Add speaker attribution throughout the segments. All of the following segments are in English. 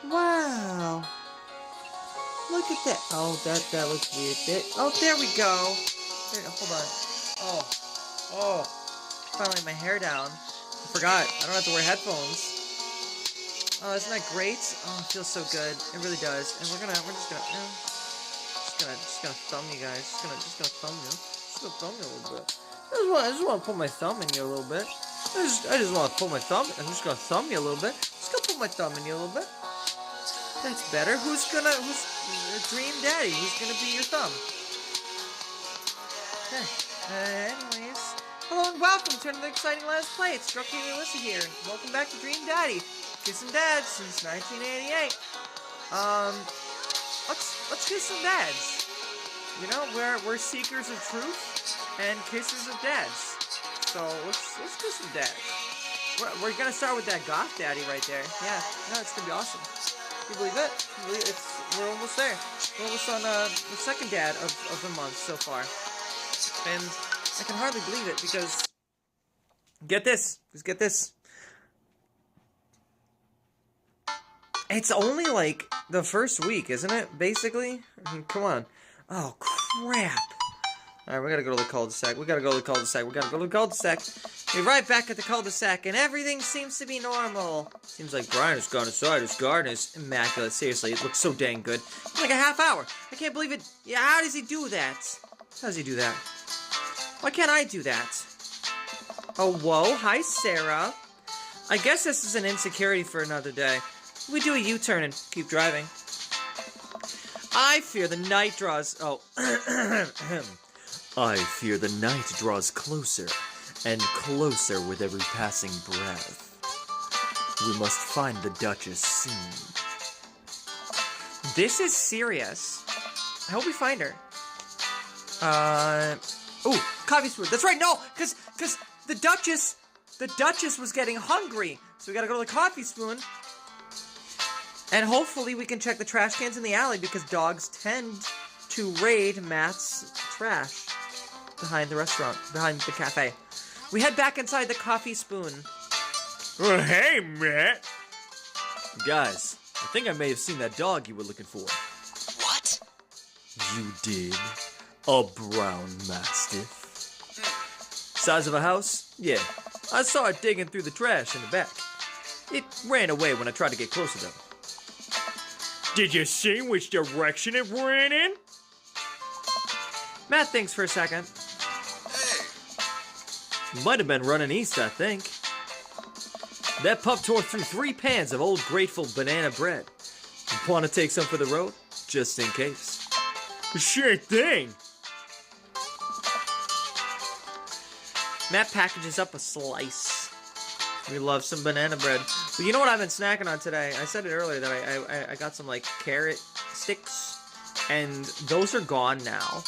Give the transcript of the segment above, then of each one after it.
Speaker 1: Wow. Look at that. Oh, that looks weird. Oh, there we go. There, hold on. Oh. Finally, my hair down. I forgot. I don't have to wear headphones. Oh, isn't that great? Oh, it feels so good. It really does. And we're just gonna thumb you guys. Just gonna thumb you. Just gonna thumb you a little bit. I just want to put my thumb in you a little bit. I just want to put my thumb. I'm just gonna thumb you a little bit. Just gonna put my thumb in you a little bit. That's better. Who's Dream Daddy? Who's gonna be your thumb? Okay. Anyways, hello and welcome to another exciting Let's Play. It's Kayleigh Alyssa here. Welcome back to Dream Daddy. Kissing dads since 1988. Let's kiss some dads. You know, we're seekers of truth and kissers of dads. So let's kiss some dads. We're gonna start with that goth daddy right there. Yeah, no, it's gonna be awesome. Can you believe it? We're almost there. We're almost on the second dad of the month so far, and I can hardly believe it because get this. Just get this. It's only like the first week, isn't it? Basically, I mean, come on. Oh crap! All right, we gotta go to the cul-de-sac. We gotta go to the cul-de-sac. We're right back at the cul-de-sac, and everything seems to be normal. Seems like Brian has gone inside. His garden is immaculate. Seriously, it looks so dang good. In like a half hour. I can't believe it. Yeah, how does he do that? How does he do that? Why can't I do that? Oh, whoa. Hi, Sarah. I guess this is an insecurity for another day. We do a U-turn and keep driving. I fear the night draws... Oh. I fear the night draws closer and closer with every passing breath. We must find the Duchess soon. This is serious. I hope we find her. Ooh, coffee spoon. That's right, no! Cause the Duchess was getting hungry. So we gotta go to the coffee spoon. And hopefully we can check the trash cans in the alley because dogs tend to raid Matt's trash behind the restaurant, behind the cafe. We head back inside the coffee spoon.
Speaker 2: Oh, hey, Matt. Guys, I think I may have seen that dog you were looking for.
Speaker 3: What?
Speaker 2: You did? A brown mastiff? Size of a house? Yeah. I saw it digging through the trash in the back. It ran away when I tried to get closer though.
Speaker 3: Did you see which direction it ran in?
Speaker 1: Matt thinks for a second.
Speaker 2: Might have been running east, I think. That pup tore through 3 pans of old grateful banana bread. Want to take some for the road? Just in case.
Speaker 3: Sure thing.
Speaker 1: Matt packages up a slice. We love some banana bread. But you know what I've been snacking on today? I said it earlier that I got some like carrot sticks, and those are gone now.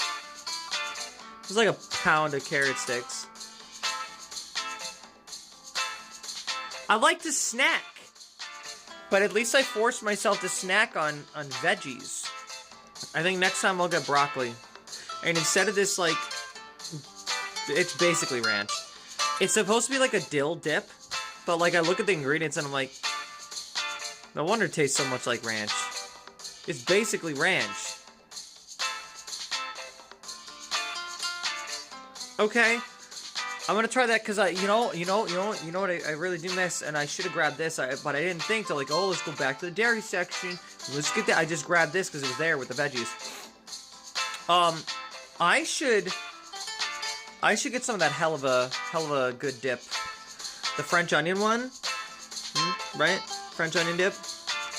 Speaker 1: It's like a pound of carrot sticks. I like to snack, but at least I forced myself to snack on veggies. I think next time I'll get broccoli, and instead of this like, it's basically ranch. It's supposed to be like a dill dip. But, like, I look at the ingredients and I'm like, no wonder it tastes so much like ranch. It's basically ranch. Okay. I'm gonna try that because you know what I really do miss, and I should have grabbed this, but I didn't think to like, oh, let's go back to the dairy section. Let's get that. I just grabbed this because it was there with the veggies. I should get some of that hell of a good dip. The French onion one, right? French onion dip.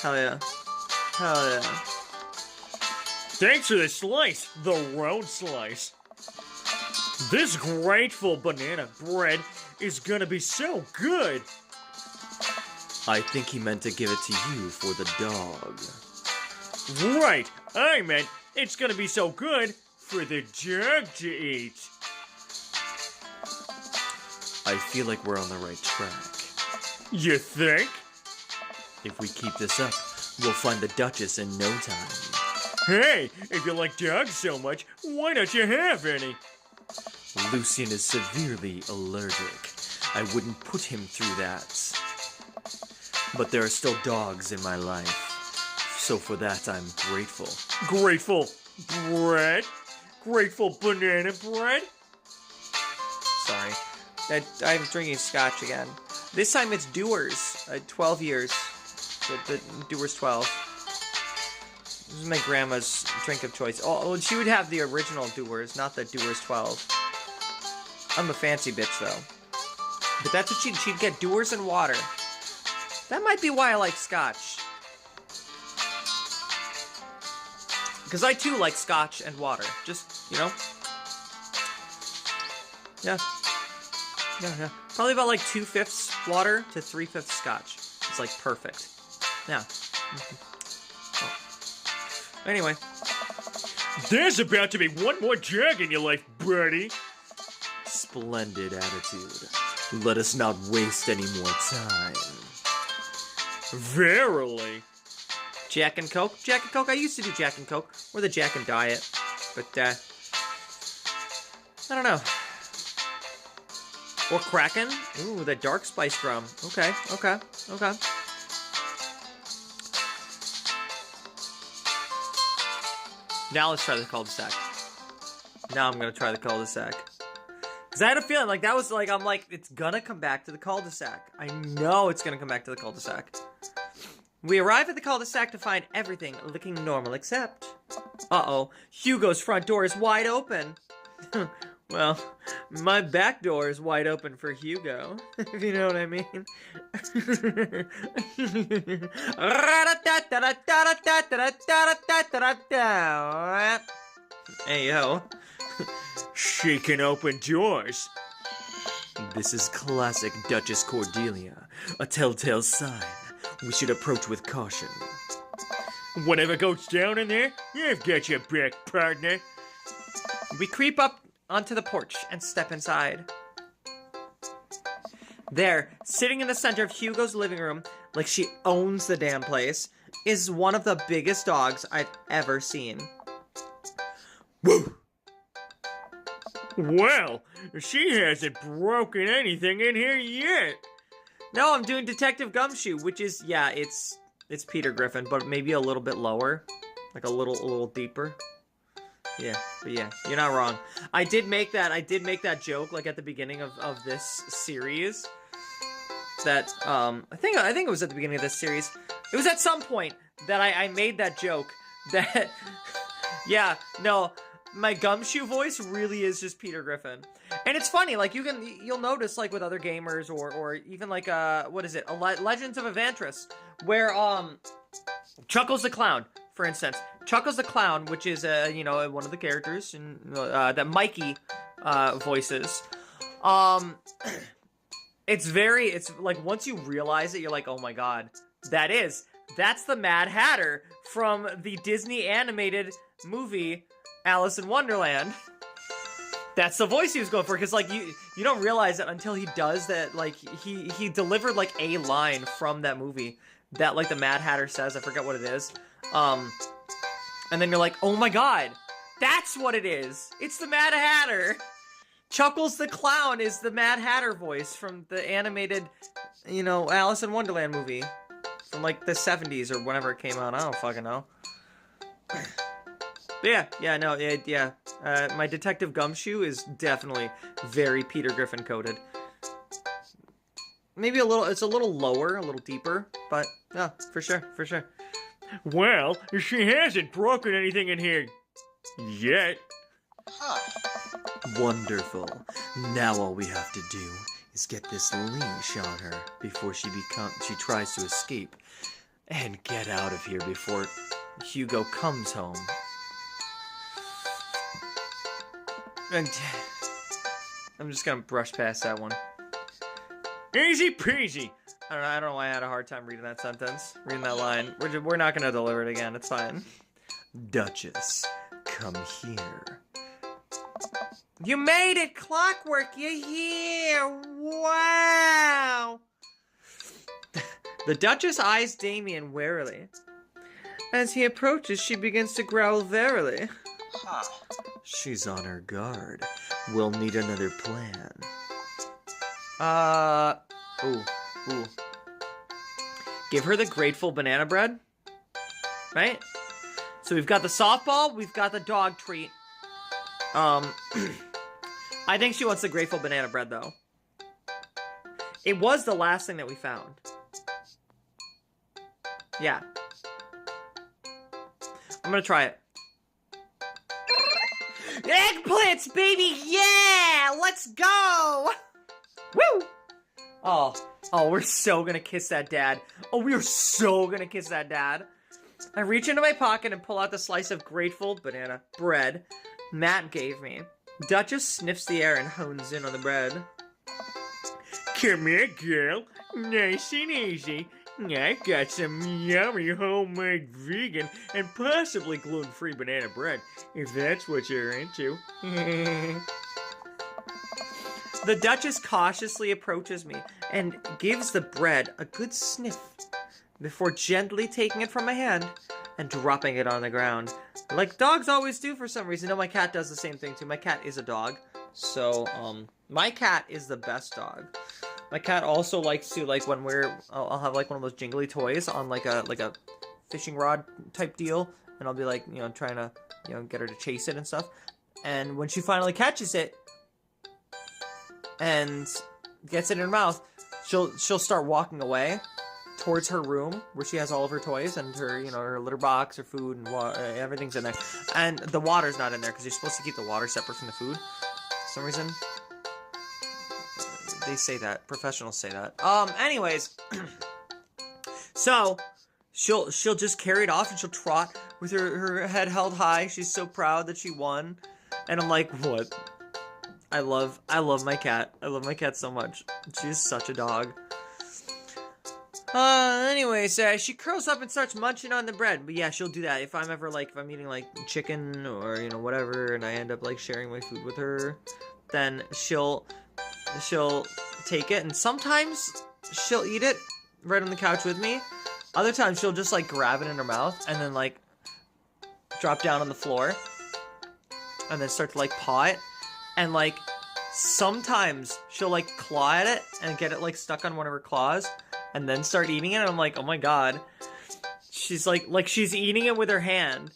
Speaker 1: Hell yeah. Hell yeah.
Speaker 3: Thanks for the slice, the round slice. This grateful banana bread is gonna be so good.
Speaker 2: I think he meant to give it to you for the dog.
Speaker 3: Right, I meant it's gonna be so good for the dog to eat.
Speaker 2: I feel like we're on the right track.
Speaker 3: You think?
Speaker 2: If we keep this up, we'll find the Duchess in no time.
Speaker 3: Hey, if you like dogs so much, why don't you have any?
Speaker 2: Lucien is severely allergic. I wouldn't put him through that. But there are still dogs in my life. So for that, I'm grateful.
Speaker 3: Grateful bread? Grateful banana bread?
Speaker 1: Sorry. I'm drinking scotch again. This time it's Dewar's. 12 years. The Dewar's 12. This is my grandma's drink of choice. Oh, she would have the original Dewar's, not the Dewar's 12. I'm a fancy bitch, though. But that's what she'd get, Dewar's and water. That might be why I like scotch. Because I, too, like scotch and water. Just, you know? Yeah. Yeah. Probably about like 2/5 water to 3/5 scotch. It's like perfect. Yeah. Oh. Anyway.
Speaker 3: There's about to be one more jag in your life, buddy.
Speaker 2: Splendid attitude. Let us not waste any more time.
Speaker 3: Verily.
Speaker 1: Jack and Coke? Jack and Coke? I used to do Jack and Coke. Or the Jack and Diet. But, I don't know. Or Kraken? Ooh, the dark spice rum. Okay. Now let's try the cul-de-sac. Now I'm gonna try the cul-de-sac. Because I had a feeling, like, that was, like, I'm like, it's gonna come back to the cul-de-sac. I know it's gonna come back to the cul-de-sac. We arrive at the cul-de-sac to find everything looking normal except... Uh-oh, Hugo's front door is wide open. Well, my back door is wide open for Hugo, if you know what I mean. Hey, yo.
Speaker 3: Shaking open doors.
Speaker 2: This is classic Duchess Cordelia, a telltale sign. We should approach with caution.
Speaker 3: Whatever goes down in there, I've got your back, partner.
Speaker 1: We creep up onto the porch and step inside. There, sitting in the center of Hugo's living room, like she owns the damn place, is one of the biggest dogs I've ever seen.
Speaker 2: Woo!
Speaker 3: Well, she hasn't broken anything in here yet.
Speaker 1: No, I'm doing Detective Gumshoe, which is, yeah, it's Peter Griffin, but maybe a little bit lower. Like a little deeper. Yeah, but yeah, you're not wrong. I did make that joke, like, at the beginning of this series. That, I think it was at the beginning of this series. It was at some point that I made that joke that, yeah, no, my Gumshoe voice really is just Peter Griffin. And it's funny, like, you'll notice, like, with other gamers, or even, like, what is it, Legends of Evantris, where, Chuckles the Clown, for instance. Chuckles the Clown, which is, you know, one of the characters in, that Mikey, voices, it's, like, once you realize it, you're like, oh my god, that's the Mad Hatter from the Disney animated movie, Alice in Wonderland. That's the voice he was going for, because, like, you don't realize it until he does that, like, he delivered, like, a line from that movie that, like, the Mad Hatter says. I forget what it is. And then you're like, oh my god, that's what it is. It's the Mad Hatter. Chuckles the Clown is the Mad Hatter voice from the animated, you know, Alice in Wonderland movie. From, like, the 70s or whenever it came out. I don't fucking know. My Detective Gumshoe is definitely very Peter Griffin coded. Maybe it's a little lower, a little deeper, but yeah, for sure.
Speaker 3: Well, she hasn't broken anything in here yet.
Speaker 2: Wonderful. Now all we have to do is get this leash on her before she tries to escape, and get out of here before Hugo comes home.
Speaker 1: And I'm just gonna brush past that one.
Speaker 3: Easy peasy.
Speaker 1: I don't know why I had a hard time reading that sentence, reading that line. We're not gonna deliver it again. It's fine.
Speaker 2: Duchess, come here.
Speaker 1: You made it, Clockwork. You're here. Wow. The Duchess eyes Damien warily. As he approaches, she begins to growl verily.
Speaker 2: She's on her guard. We'll need another plan.
Speaker 1: Ooh. Give her the grateful banana bread? right? So we've got the softball, we've got the dog treat. I think she wants the grateful banana bread, though. It was the last thing that we found. Yeah. I'm gonna try it. Eggplants, baby! Yeah! Let's go! Woo! Oh, we're so gonna kiss that dad. Oh, we are so gonna kiss that dad. I reach into my pocket and pull out the slice of grateful banana bread Matt gave me. Duchess sniffs the air and hones in on the bread.
Speaker 3: Come here, girl. Nice and easy. I got some yummy homemade vegan and possibly gluten-free banana bread, if that's what you're into.
Speaker 1: The Duchess cautiously approaches me and gives the bread a good sniff before gently taking it from my hand and dropping it on the ground. Like dogs always do for some reason. No, my cat does the same thing too. My cat is a dog. So, my cat is the best dog. My cat also likes to, like, when I'll have, like, one of those jingly toys on, like a fishing rod type deal. And I'll be, like, you know, trying to, you know, get her to chase it and stuff. And when she finally catches it and gets it in her mouth, she'll start walking away towards her room where she has all of her toys and her, you know, her litter box, her food, and everything's in there. And the water's not in there because you're supposed to keep the water separate from the food. For some reason, they say that. Professionals say that. Anyways, so she'll just carry it off and she'll trot with her head held high. She's so proud that she won. And I'm like, what? I love my cat. I love my cat so much. She's such a dog. Anyways, she curls up and starts munching on the bread. But yeah, she'll do that. If I'm eating, like, chicken or, you know, whatever, and I end up, like, sharing my food with her, then she'll take it, and sometimes she'll eat it right on the couch with me. Other times, she'll just, like, grab it in her mouth and then, like, drop down on the floor and then start to, like, paw it. And, like, sometimes she'll, like, claw at it and get it, like, stuck on one of her claws and then start eating it, and I'm like, oh my god. She's like she's eating it with her hand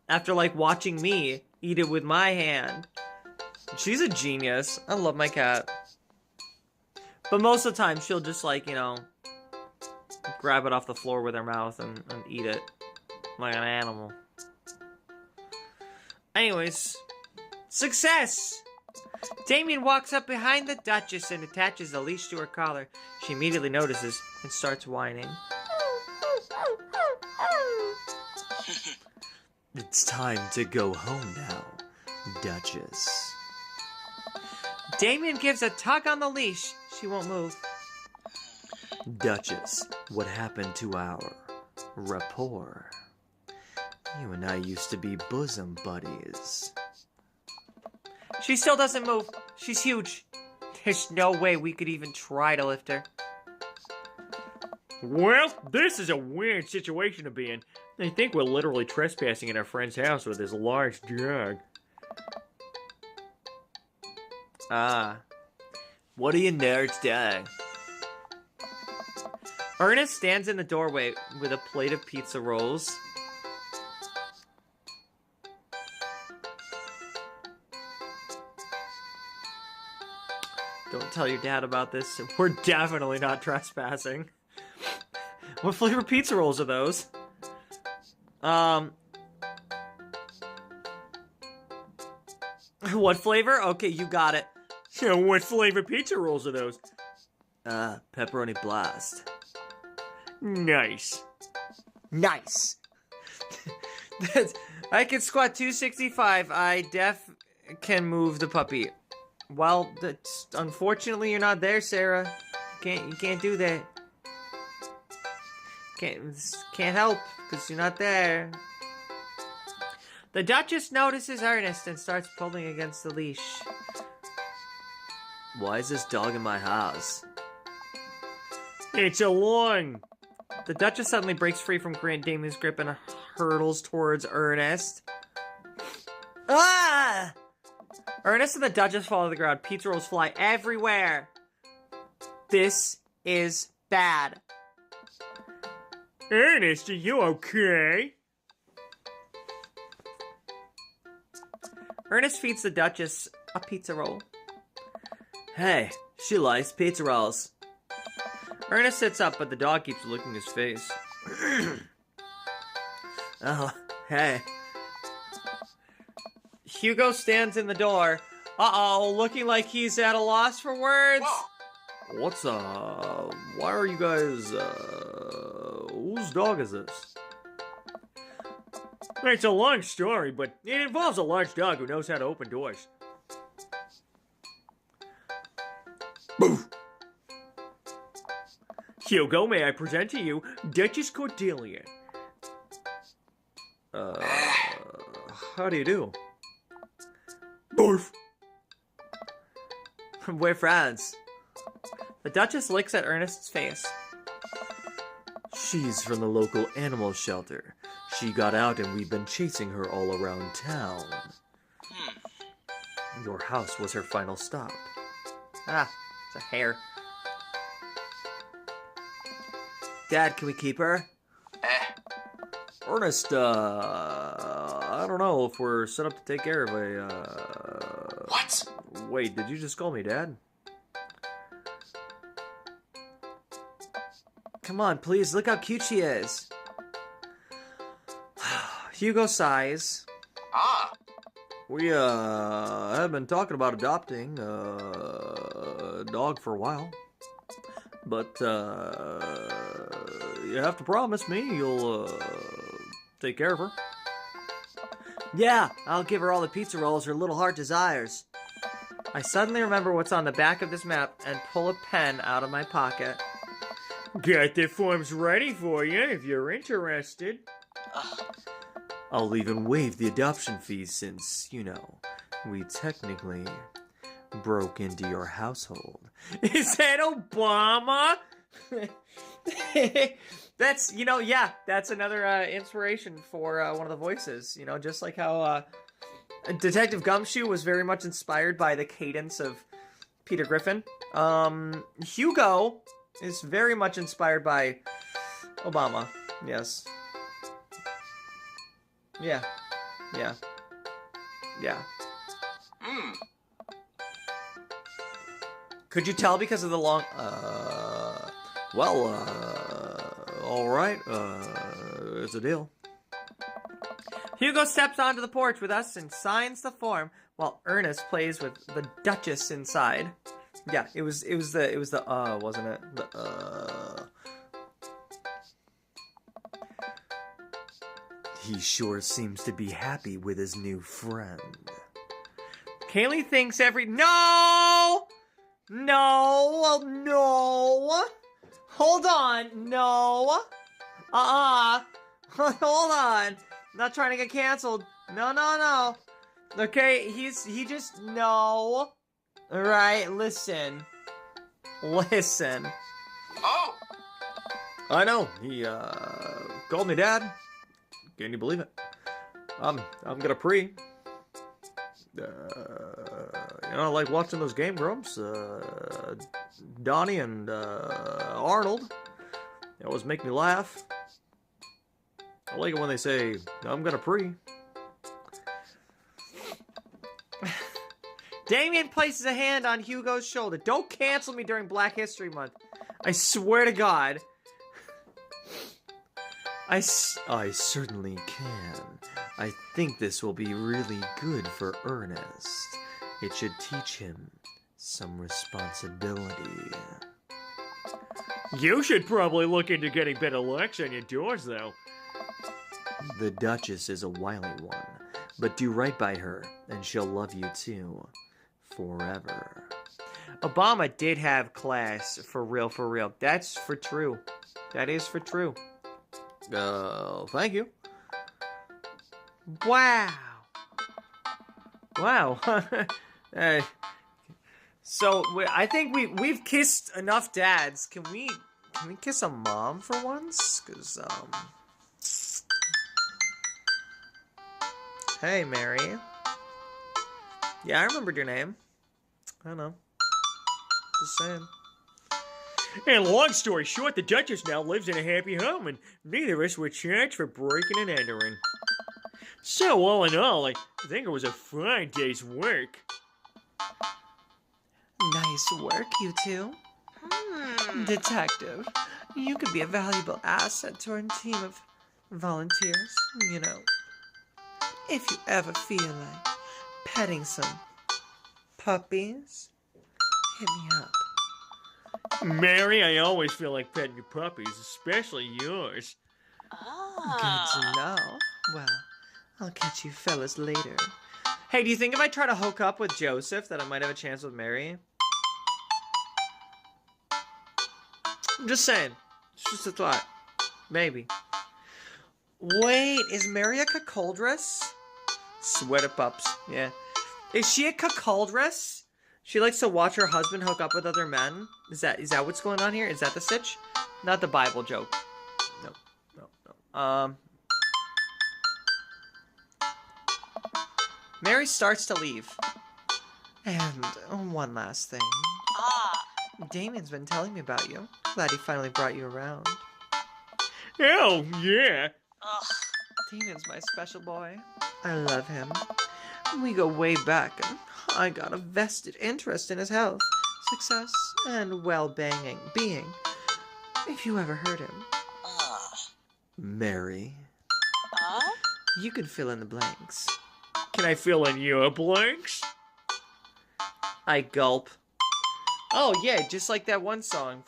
Speaker 1: after, like, watching me eat it with my hand. She's a genius. I love my cat. But most of the time, she'll just, like, you know, grab it off the floor with her mouth and eat it like an animal. Anyways, success! Damien walks up behind the Duchess and attaches the leash to her collar. She immediately notices and starts whining.
Speaker 2: It's time to go home now, Duchess.
Speaker 1: Damien gives a tug on the leash. She won't move.
Speaker 2: Duchess, what happened to our rapport? You and I used to be bosom buddies.
Speaker 1: She still doesn't move. She's huge. There's no way we could even try to lift her.
Speaker 3: Well, this is a weird situation to be in. I think we're literally trespassing in our friend's house with this large dog.
Speaker 2: What are you nerds doing?
Speaker 1: Ernest stands in the doorway with a plate of pizza rolls. Don't tell your dad about this. We're definitely not trespassing. What flavor pizza rolls are those? What flavor? Okay, you got it.
Speaker 3: So what flavor pizza rolls are those?
Speaker 2: Pepperoni blast.
Speaker 3: Nice.
Speaker 1: Nice. I can squat 265. I can move the puppy. Well, unfortunately, you're not there, Sarah. You can't do that. Can't help because you're not there. The Duchess notices Ernest and starts pulling against the leash.
Speaker 2: Why is this dog in my house?
Speaker 3: It's a long.
Speaker 1: The Duchess suddenly breaks free from Grant Damien's grip and hurtles towards Ernest. Ah! Ernest and the Duchess fall to the ground. Pizza rolls fly everywhere. This is bad.
Speaker 3: Ernest, are you okay?
Speaker 1: Ernest feeds the Duchess a pizza roll.
Speaker 2: Hey, she likes pizza rolls.
Speaker 1: Ernest sits up, but the dog keeps licking his face.
Speaker 2: Oh, hey.
Speaker 1: Hugo stands in the door. Uh-oh, looking like he's at a loss for words.
Speaker 2: What's, why are you guys, whose dog is this?
Speaker 3: It's a long story, but it involves a large dog who knows how to open doors.
Speaker 2: Boof!
Speaker 3: Hugo, may I present to you Duchess Cordelia?
Speaker 2: How do you do?
Speaker 3: Barf!
Speaker 1: We're friends. The Duchess licks at Ernest's face.
Speaker 2: She's from the local animal shelter. She got out and we've been chasing her all around town. Your house was her final stop.
Speaker 1: Ah, it's a hair.
Speaker 2: Dad, can we keep her? Ernest, I don't know if we're set up to take care of a,
Speaker 4: What?
Speaker 2: Wait, did you just call me Dad?
Speaker 1: Come on, please, look how cute she is. Hugo sighs.
Speaker 4: Ah,
Speaker 2: We, have been talking about adopting, a dog for a while. But, you have to promise me you'll, take care of her.
Speaker 1: Yeah, I'll give her all the pizza rolls her little heart desires. I suddenly remember what's on the back of this map and pull a pen out of my pocket.
Speaker 3: Got the forms ready for you if you're interested.
Speaker 2: I'll even waive the adoption fees since, you know, we technically broke into your household.
Speaker 1: Is that Obama? That's, you know, yeah, that's another inspiration for one of the voices. You know, just like how Detective Gumshoe was very much inspired by the cadence of Peter Griffin. Hugo is very much inspired by Obama. Yes. Yeah. Yeah. Yeah. Could you tell because of the long...
Speaker 2: Alright, it's a deal.
Speaker 1: Hugo steps onto the porch with us and signs the form while Ernest plays with the Duchess inside. Yeah, it was the wasn't it? The
Speaker 2: He sure seems to be happy with his new friend.
Speaker 1: Kayleigh thinks No! No! No! Hold on! No! Hold on! Not trying to get canceled. No. Okay, he just... No. Alright, listen. Listen.
Speaker 4: oh,
Speaker 2: I know, he, called me Dad. Can you believe it? I'm gonna pre. You know, I like watching those Game Grumps. Donnie and, Arnold. They always make me laugh. I like it when they say, I'm gonna pre.
Speaker 1: Damien places a hand on Hugo's shoulder. Don't cancel me during Black History Month. I swear to God.
Speaker 2: I certainly can. I think this will be really good for Ernest. It should teach him some responsibility.
Speaker 3: You should probably look into getting better locks on your doors, though.
Speaker 2: The Duchess is a wily one, but do right by her, and she'll love you too. Forever.
Speaker 1: Obama did have class, for real. That's for true. That is for true.
Speaker 2: Thank you.
Speaker 1: Wow. So I think we've kissed enough dads. Can we kiss a mom for once? Cause Hey Mary. Yeah, I remembered your name. I know. Just saying.
Speaker 3: And long story short, the Duchess now lives in a happy home, and neither of us were charged for breaking and entering. So, all in all, I think it was a fine day's work.
Speaker 1: Nice work, you two. Detective, you could be a valuable asset to our team of volunteers, you know. If you ever feel like petting some puppies, hit me up.
Speaker 3: Mary, I always feel like petting your puppies, especially yours.
Speaker 1: Good to know. Well, I'll catch you fellas later. Hey, do you think if I try to hook up with Joseph that I might have a chance with Mary? I'm just saying. It's just a thought. Maybe. Wait, is Mary a cuckoldress? Sweater pups, yeah. Is she a cuckoldress? She likes to watch her husband hook up with other men? Is that what's going on here? Is that the sitch? Not the Bible joke. No. Mary starts to leave. And one last thing. Damien's been telling me about you. Glad he finally brought you around.
Speaker 3: Oh, yeah.
Speaker 1: Damien's my special boy. I love him. We go way back, and I got a vested interest in his health, success, and well-being. If you ever heard him.
Speaker 2: Mary.
Speaker 1: You could fill in the blanks.
Speaker 3: Can I fill in your blanks?
Speaker 1: I gulp. Oh, yeah, just like that one song.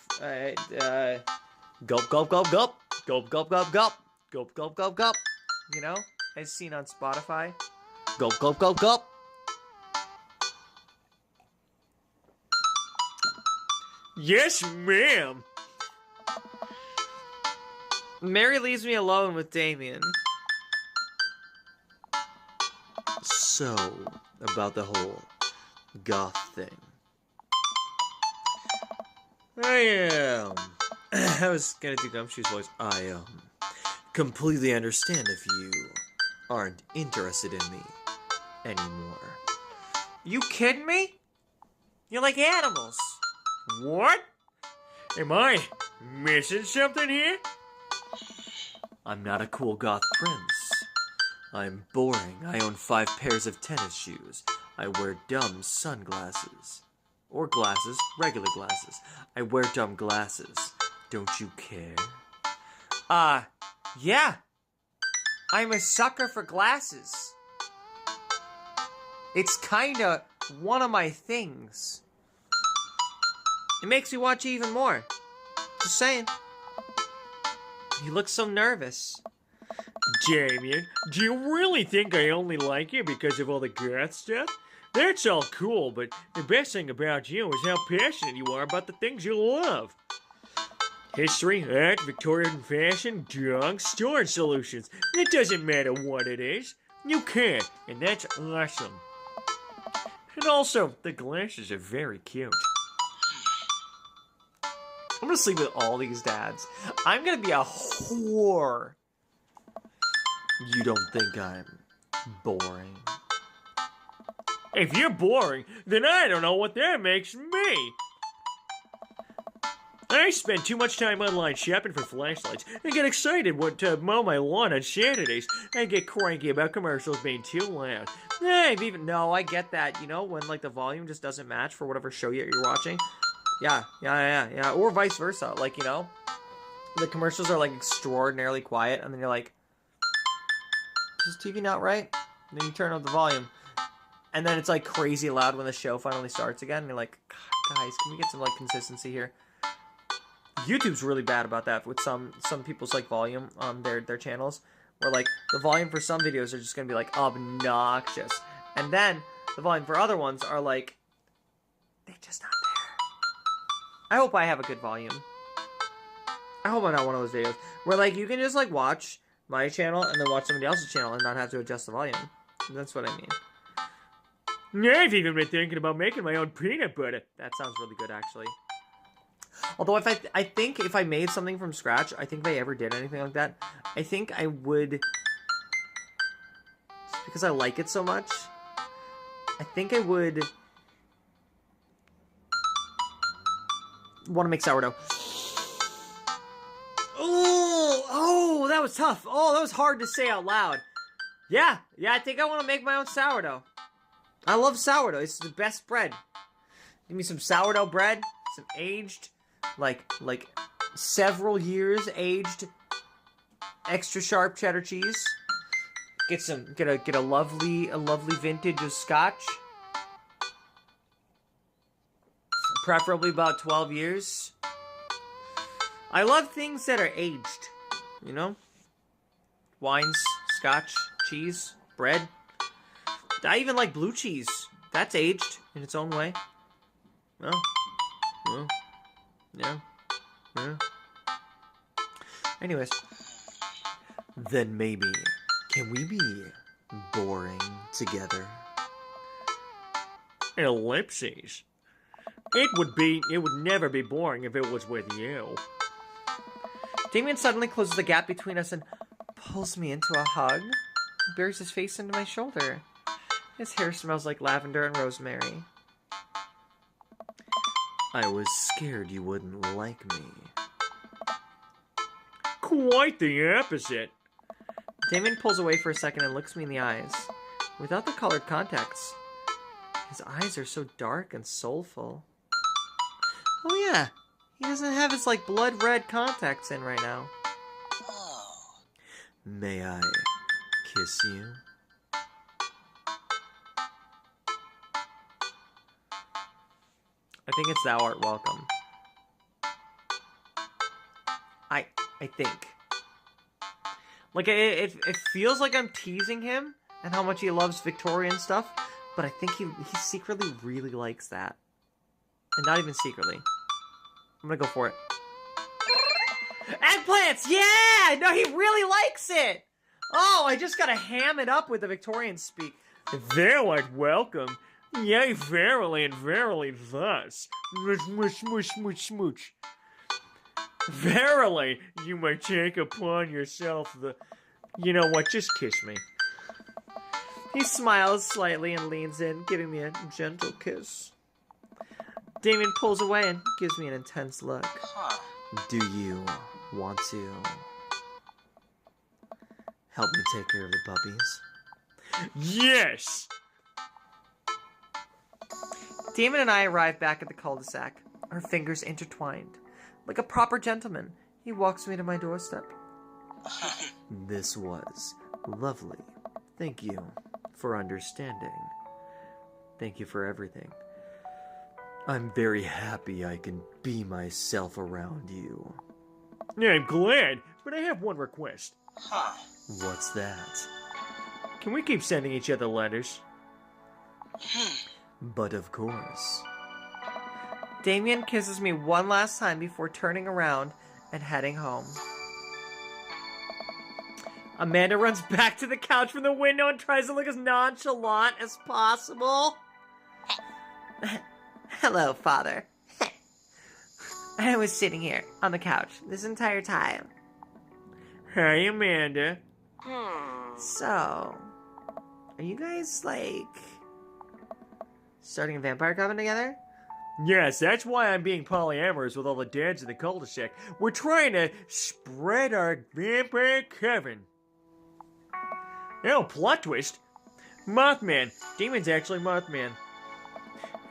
Speaker 2: Gulp, gulp, gulp, gulp. Gulp, gulp, gulp, gulp. Gulp, gulp, gulp, gulp.
Speaker 1: You know? As seen on Spotify.
Speaker 2: Gulp, gulp, gulp, gulp.
Speaker 3: Yes, ma'am.
Speaker 1: Mary leaves me alone with Damien.
Speaker 2: So, about the whole goth thing. I was gonna do Gumshoe's voice. I completely understand if you aren't interested in me anymore.
Speaker 1: You kidding me? You're like animals.
Speaker 3: What? Am I missing something here?
Speaker 2: I'm not a cool goth prince. I'm boring. I own 5 pairs of tennis shoes. I wear dumb sunglasses. Or glasses, regular glasses. I wear dumb glasses. Don't you care?
Speaker 1: Yeah. I'm a sucker for glasses. It's kinda one of my things. It makes me watch you even more. Just saying. You look so nervous.
Speaker 3: Damien, do you really think I only like you because of all the goth stuff? That's all cool, but the best thing about you is how passionate you are about the things you love. History, art, Victorian fashion, junk, storage solutions. It doesn't matter what it is. You can, and that's awesome. And also, the glasses are very cute.
Speaker 1: I'm gonna sleep with all these dads. I'm gonna be a whore.
Speaker 2: You don't think I'm boring?
Speaker 3: If you're boring, then I don't know what that makes me. I spend too much time online shopping for flashlights. I get excited to mow my lawn on Saturdays. I get cranky about commercials being too loud.
Speaker 1: No, I get that. You know, when like the volume just doesn't match for whatever show you're watching. Yeah. Or vice versa. Like, you know, the commercials are like extraordinarily quiet, and then you're like, is TV not right? And then you turn up the volume, and then it's like crazy loud when the show finally starts again, and you're like, guys, can we get some like consistency here? YouTube's really bad about that with some people's like volume on their channels, where like the volume for some videos are just gonna be like obnoxious, and then the volume for other ones are like, they're just not there. I hope I have a good volume. I hope I'm not one of those videos where like you can just like watch my channel and then watch somebody else's channel and not have to adjust the volume. That's what I mean.
Speaker 3: I've even been thinking about making my own peanut butter.
Speaker 1: That sounds really good, actually. Although if I think if I made something from scratch, I think if I ever did anything like that, I think I would, just because I like it so much, I think I would Want to make sourdough. Oh, that was tough. Oh, that was hard to say out loud. Yeah, I think I want to make my own sourdough. I love sourdough. It's the best bread. Give me some sourdough bread, some aged, like several years aged, extra sharp cheddar cheese. Get a lovely vintage of Scotch. Preferably about 12 years. I love things that are aged, you know? Wines, Scotch, cheese, bread. I even like blue cheese. That's aged in its own way. Well, yeah. Anyways.
Speaker 2: Then maybe, can we be boring together?
Speaker 3: Ellipses. It would never be boring if it was with you.
Speaker 1: Damien suddenly closes the gap between us and pulls me into a hug. He buries his face into my shoulder. His hair smells like lavender and rosemary.
Speaker 2: I was scared you wouldn't like me.
Speaker 3: Quite the opposite.
Speaker 1: Damien pulls away for a second and looks me in the eyes. Without the colored contacts, his eyes are so dark and soulful. Oh yeah, he doesn't have his like blood red contacts in right now.
Speaker 2: May I kiss you?
Speaker 1: I think it's thou art welcome. I think. Like, it feels like I'm teasing him and how much he loves Victorian stuff, but I think he secretly really likes that. And not even secretly. I'm gonna go for it. Eggplants! Yeah! No, he really likes it! Oh, I just gotta ham it up with the Victorian speak.
Speaker 3: Thou art welcome. Yea, verily and verily thus. Smooch, smooch, smooch, smooch. Verily, you may take upon yourself the... You know what, just kiss me.
Speaker 1: He smiles slightly and leans in, giving me a gentle kiss. Damien pulls away and gives me an intense look.
Speaker 2: Do you want to help me take care of the puppies?
Speaker 3: Yes!
Speaker 1: Damon and I arrive back at the cul-de-sac, our fingers intertwined. Like a proper gentleman, he walks me to my doorstep.
Speaker 2: This was lovely. Thank you for understanding. Thank you for everything. I'm very happy I can be myself around you.
Speaker 3: Yeah, I'm glad, but I have one request.
Speaker 2: What's that?
Speaker 3: Can we keep sending each other letters?
Speaker 2: But of course.
Speaker 1: Damien kisses me one last time before turning around and heading home. Amanda runs back to the couch from the window and tries to look as nonchalant as possible. Hello, Father. I was sitting here on the couch this entire time.
Speaker 3: Hi, Amanda.
Speaker 1: So, are you guys, like, starting a vampire coven together?
Speaker 3: Yes, that's why I'm being polyamorous with all the dads in the cul-de-sac. We're trying to spread our vampire coven. Oh, plot twist. Mothman. Damon's actually Mothman.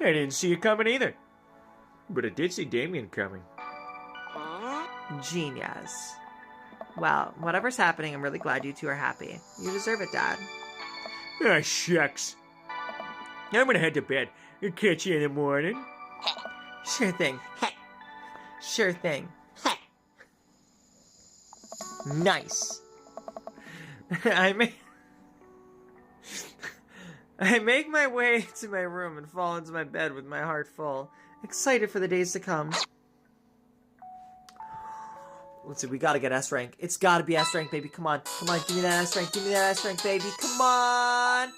Speaker 3: I didn't see it coming either. But I did see Damien coming.
Speaker 1: Genius. Well, whatever's happening, I'm really glad you two are happy. You deserve it, Dad.
Speaker 3: Ah, shucks. I'm gonna head to bed. I'll catch you in the morning.
Speaker 1: Sure thing. Sure thing. Nice. I make my way to my room and fall into my bed with my heart full, excited for the days to come. Let's see, we gotta get S rank. It's gotta be S rank, baby. Come on. Come on, give me that S rank. Give me that S rank, baby. Come on!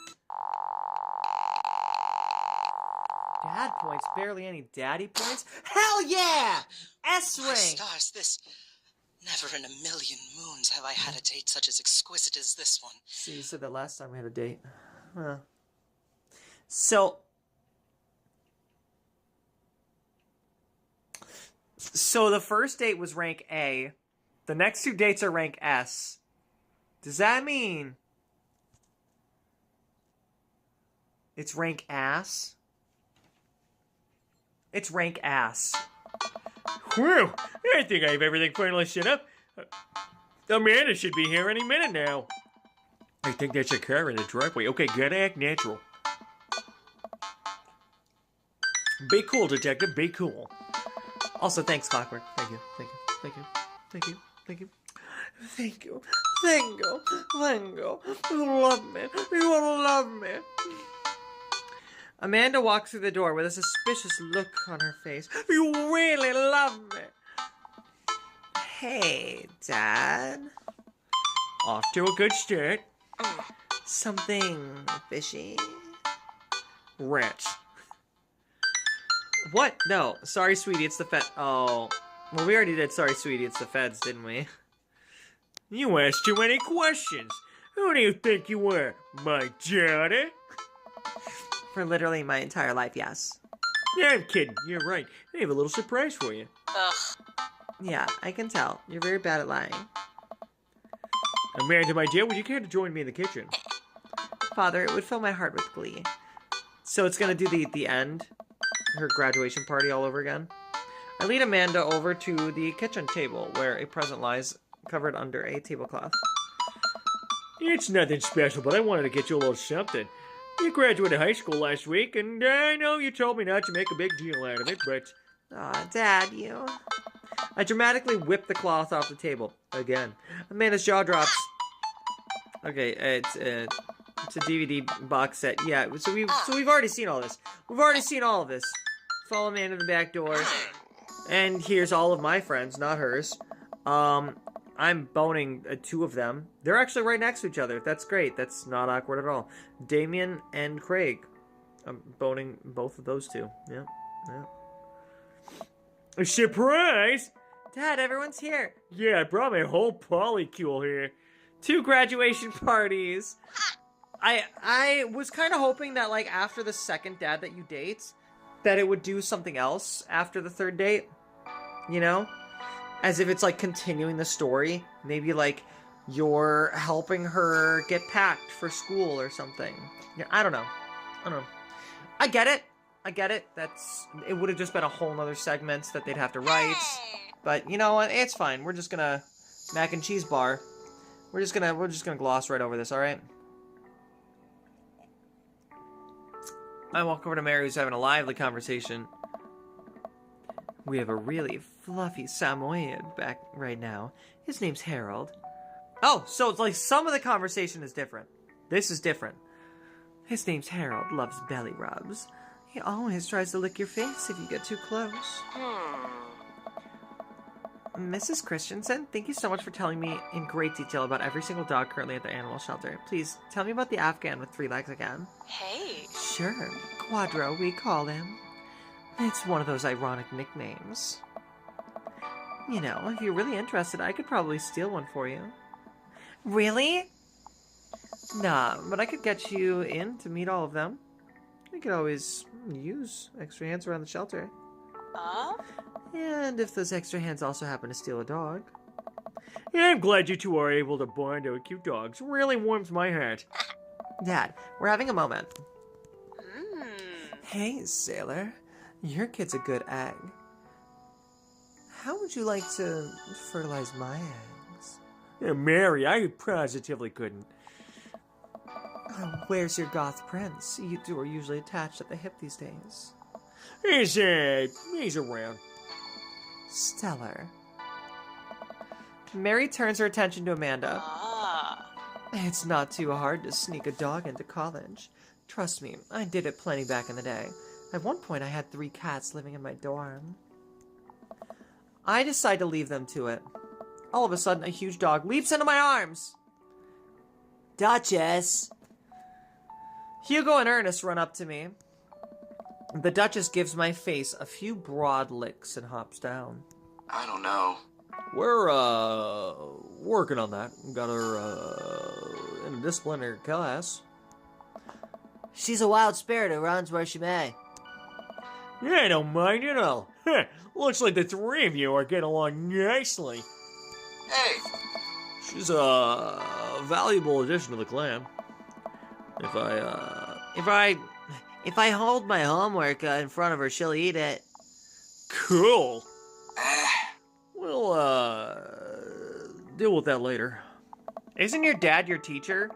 Speaker 1: Dad points, barely any daddy points. Hell yeah! S
Speaker 5: My
Speaker 1: rank!
Speaker 5: stars, this... Never in a million moons have I had a date such as exquisite as this one.
Speaker 1: See, you said that last time we had a date. Huh. So... So the first date was rank A. The next 2 dates are rank S. Does that mean it's rank ass? It's rank ass.
Speaker 3: Whew, I think I have everything finally set up. Amanda should be here any minute now. I think that's a car in the driveway. Okay, gotta act natural. Be cool, detective, be cool.
Speaker 1: Also, thanks, Clockwork. Thank you. Thank you. Thank you. Thank you. Thank you. Thank you. Thank you. Thank you. You love me. You love me. Amanda walks through the door with a suspicious look on her face. You really love me. Hey, Dad.
Speaker 3: Off to a good start.
Speaker 1: Something fishy?
Speaker 3: Rats.
Speaker 1: What? No. Sorry, sweetie, it's the Fed. Oh. Well, we already did Sorry, sweetie, it's the Feds, didn't we?
Speaker 3: You asked too many questions. Who do you think you are, my daughter?
Speaker 1: For literally my entire life, yes.
Speaker 3: Yeah, I'm kidding. You're right. I have a little surprise for you.
Speaker 5: Ugh.
Speaker 1: Yeah, I can tell. You're very bad at lying.
Speaker 3: Amanda, my dear, would you care to join me in the kitchen?
Speaker 1: Father, it would fill my heart with glee. So it's gonna do the end? Her graduation party all over again? I lead Amanda over to the kitchen table, where a present lies covered under a tablecloth.
Speaker 3: It's nothing special, but I wanted to get you a little something. You graduated high school last week, and I know you told me not to make a big deal out of it, but...
Speaker 1: Aw, Dad, you... I dramatically whip the cloth off the table. Again. Amanda's jaw drops. Okay, it's a DVD box set. Yeah, so we've already seen all this. We've already seen all of this. Follow Amanda in the back door. And here's all of my friends, not hers. I'm boning 2 of them. They're actually right next to each other. That's great. That's not awkward at all. Damien and Craig. I'm boning both of those 2. Yeah, yeah.
Speaker 3: A surprise!
Speaker 1: Dad, everyone's here.
Speaker 3: Yeah, I brought my whole polycule here.
Speaker 1: 2 graduation parties. I was kind of hoping that, like, after the second dad that you date, that it would do something else after the 3rd date. You know? As if it's, like, continuing the story. Maybe, like, you're helping her get packed for school or something. Yeah, I don't know. I get it. It would have just been a whole nother segment that they'd have to write. But, you know what? It's fine. We're just gonna... Mac and cheese bar. We're just gonna gloss right over this, alright? I walk over to Mary, who's having a lively conversation. We have a really fluffy Samoyed back right now. His name's Harold. Oh, so it's like some of the conversation is different. This is different. His name's Harold, loves belly rubs. He always tries to lick your face if you get too close. Mrs. Christensen, thank you so much for telling me in great detail about every single dog currently at the animal shelter. Please, tell me about the Afghan with 3 legs again.
Speaker 5: Hey.
Speaker 1: Sure. Quadro, we call him. It's one of those ironic nicknames. You know, if you're really interested, I could probably steal one for you. Really? Nah, but I could get you in to meet all of them. We could always use extra hands around the shelter. And if those extra hands also happen to steal a dog.
Speaker 3: Yeah, I'm glad you 2 are able to bond over cute dogs. Really warms my heart.
Speaker 1: Dad, we're having a moment. Hey, sailor. Your kid's a good egg. How would you like to fertilize my eggs?
Speaker 3: Yeah, Mary, I positively couldn't.
Speaker 1: Where's your goth prince? You 2 are usually attached at the hip these days.
Speaker 3: He's around.
Speaker 1: Stellar. Mary turns her attention to Amanda. It's not too hard to sneak a dog into college. Trust me, I did it plenty back in the day. At one point, I had 3 cats living in my dorm. I decide to leave them to it. All of a sudden, a huge dog leaps into my arms. Duchess! Hugo and Ernest run up to me. The Duchess gives my face a few broad licks and hops down.
Speaker 4: I don't know.
Speaker 2: We're, working on that. Got her, in a disciplinary class.
Speaker 1: She's a wild spirit who runs where she may.
Speaker 3: Yeah, I don't mind at all. Looks like the three of you are getting along nicely.
Speaker 4: Hey,
Speaker 2: She's a valuable addition to the clan.
Speaker 1: If I hold my homework in front of her, she'll eat it.
Speaker 3: Cool.
Speaker 2: We'll, deal with that later.
Speaker 1: Isn't your dad your teacher?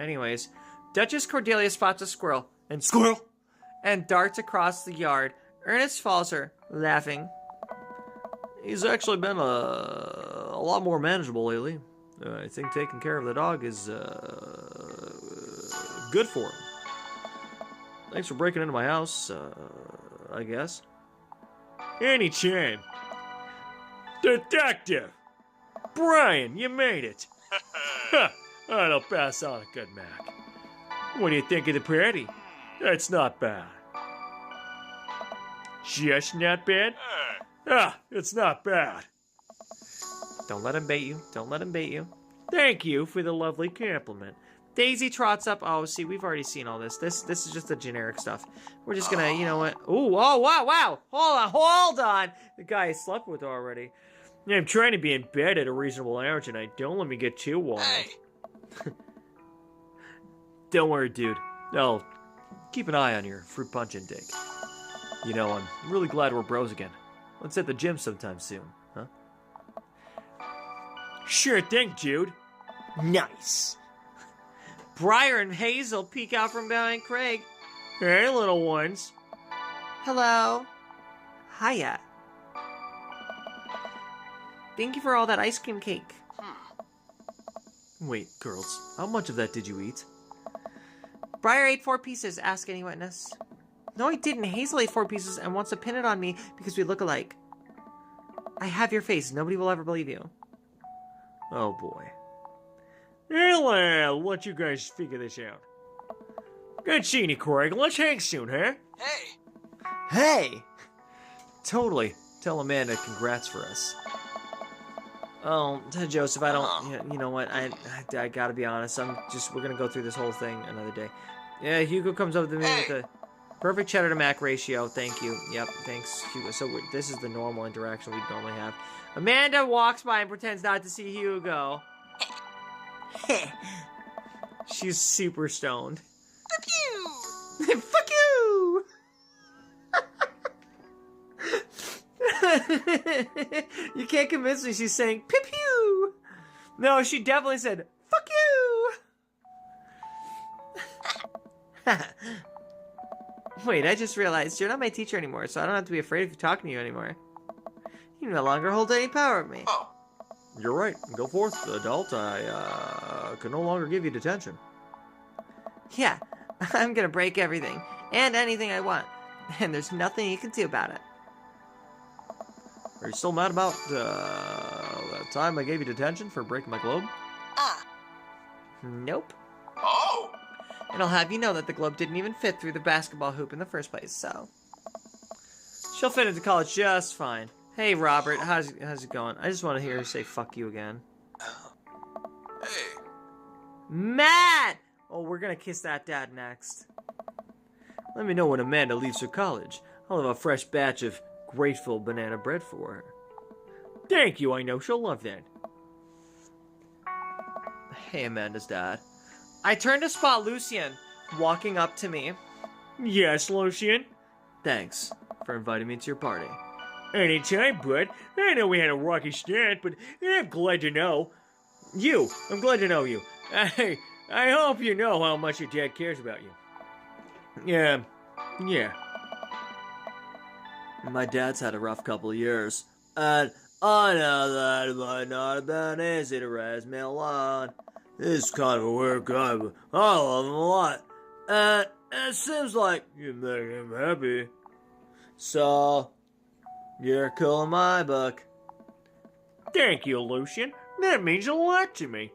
Speaker 1: Anyways, Duchess Cordelia spots a squirrel and darts across the yard. Ernest follows her, laughing.
Speaker 2: He's actually been a lot more manageable lately. I think taking care of the dog is good for him. Thanks for breaking into my house, I guess.
Speaker 3: Anytime. Detective! Brian, you made it. Ha! I'll pass on a good Mac. What do you think of the party? That's not bad. Just not bad? It's not bad.
Speaker 1: Don't let him bait you. Don't let him bait you.
Speaker 3: Thank you for the lovely compliment.
Speaker 1: Daisy trots up. Oh, see, we've already seen all this. This is just the generic stuff. We're just gonna, you know what? Ooh, oh, wow. Hold on. The guy I slept with already.
Speaker 3: I'm trying to be in bed at a reasonable hour tonight. Don't let me get too wild.
Speaker 4: hey.
Speaker 2: Don't worry, dude. I'll keep an eye on your fruit punch intake. You know, I'm really glad we're bros again. Let's hit the gym sometime soon, huh?
Speaker 3: Sure thing, Jude.
Speaker 1: Nice. Briar and Hazel peek out from behind Craig.
Speaker 3: Hey, little ones.
Speaker 1: Hello. Hiya. Thank you for all that ice cream cake.
Speaker 2: Wait, girls, how much of that did you eat?
Speaker 1: Briar ate 4 pieces, ask any witness. No, I didn't. Hazel ate 4 pieces and wants to pin it on me because we look alike. I have your face. Nobody will ever believe you.
Speaker 2: Oh boy.
Speaker 3: I'll let you guys figure this out. Good seeing you, Craig. Let's hang soon, huh?
Speaker 4: Hey.
Speaker 1: Hey!
Speaker 2: Totally. Tell Amanda congrats for us.
Speaker 1: Oh, Joseph, I don't... You know what? I gotta be honest. We're gonna go through this whole thing another day. Yeah, Hugo comes up to me with the perfect cheddar to Mac ratio. Thank you. Yep, thanks, Hugo. So this is the normal interaction we normally have. Amanda walks by and pretends not to see Hugo. She's super stoned.
Speaker 5: Pew!
Speaker 1: Fuck you! You can't convince me she's saying pew pew. No, she definitely said fuck you. Wait, I just realized you're not my teacher anymore, so I don't have to be afraid of you talking to you anymore. You no longer hold any power of me.
Speaker 4: Oh,
Speaker 2: You're right. Go forth, adult. I can no longer give you detention.
Speaker 1: Yeah, I'm gonna break everything and anything I want, and there's nothing you can do about it.
Speaker 2: Are you still mad about that time I gave you detention for breaking my globe?
Speaker 1: Nope.
Speaker 4: oh.
Speaker 1: And I'll have you know that the globe didn't even fit through the basketball hoop in the first place, so... She'll fit into college just fine. Hey, Robert, how's it going? I just want to hear her say fuck you again.
Speaker 4: Hey.
Speaker 1: Matt! Oh, we're gonna kiss that dad next.
Speaker 2: Let me know when Amanda leaves for college. I'll have a fresh batch of grateful banana bread for her.
Speaker 3: Thank you, I know she'll love that.
Speaker 2: Hey, Amanda's dad.
Speaker 1: I turned to spot Lucien walking up to me.
Speaker 3: Yes, Lucian?
Speaker 2: Thanks for inviting me to your party.
Speaker 3: Anytime, bud. I know we had a rocky start, but I'm glad to know. I'm glad to know you. I hope you know how much your dad cares about you. Yeah.
Speaker 2: My dad's had a rough couple of years, and I know that it might not have been easy to raise me alone. He's kind of a weird guy, but I love him a lot, and it seems like you make him happy. So, you're cool in my book.
Speaker 3: Thank you, Lucian. That means a lot to me.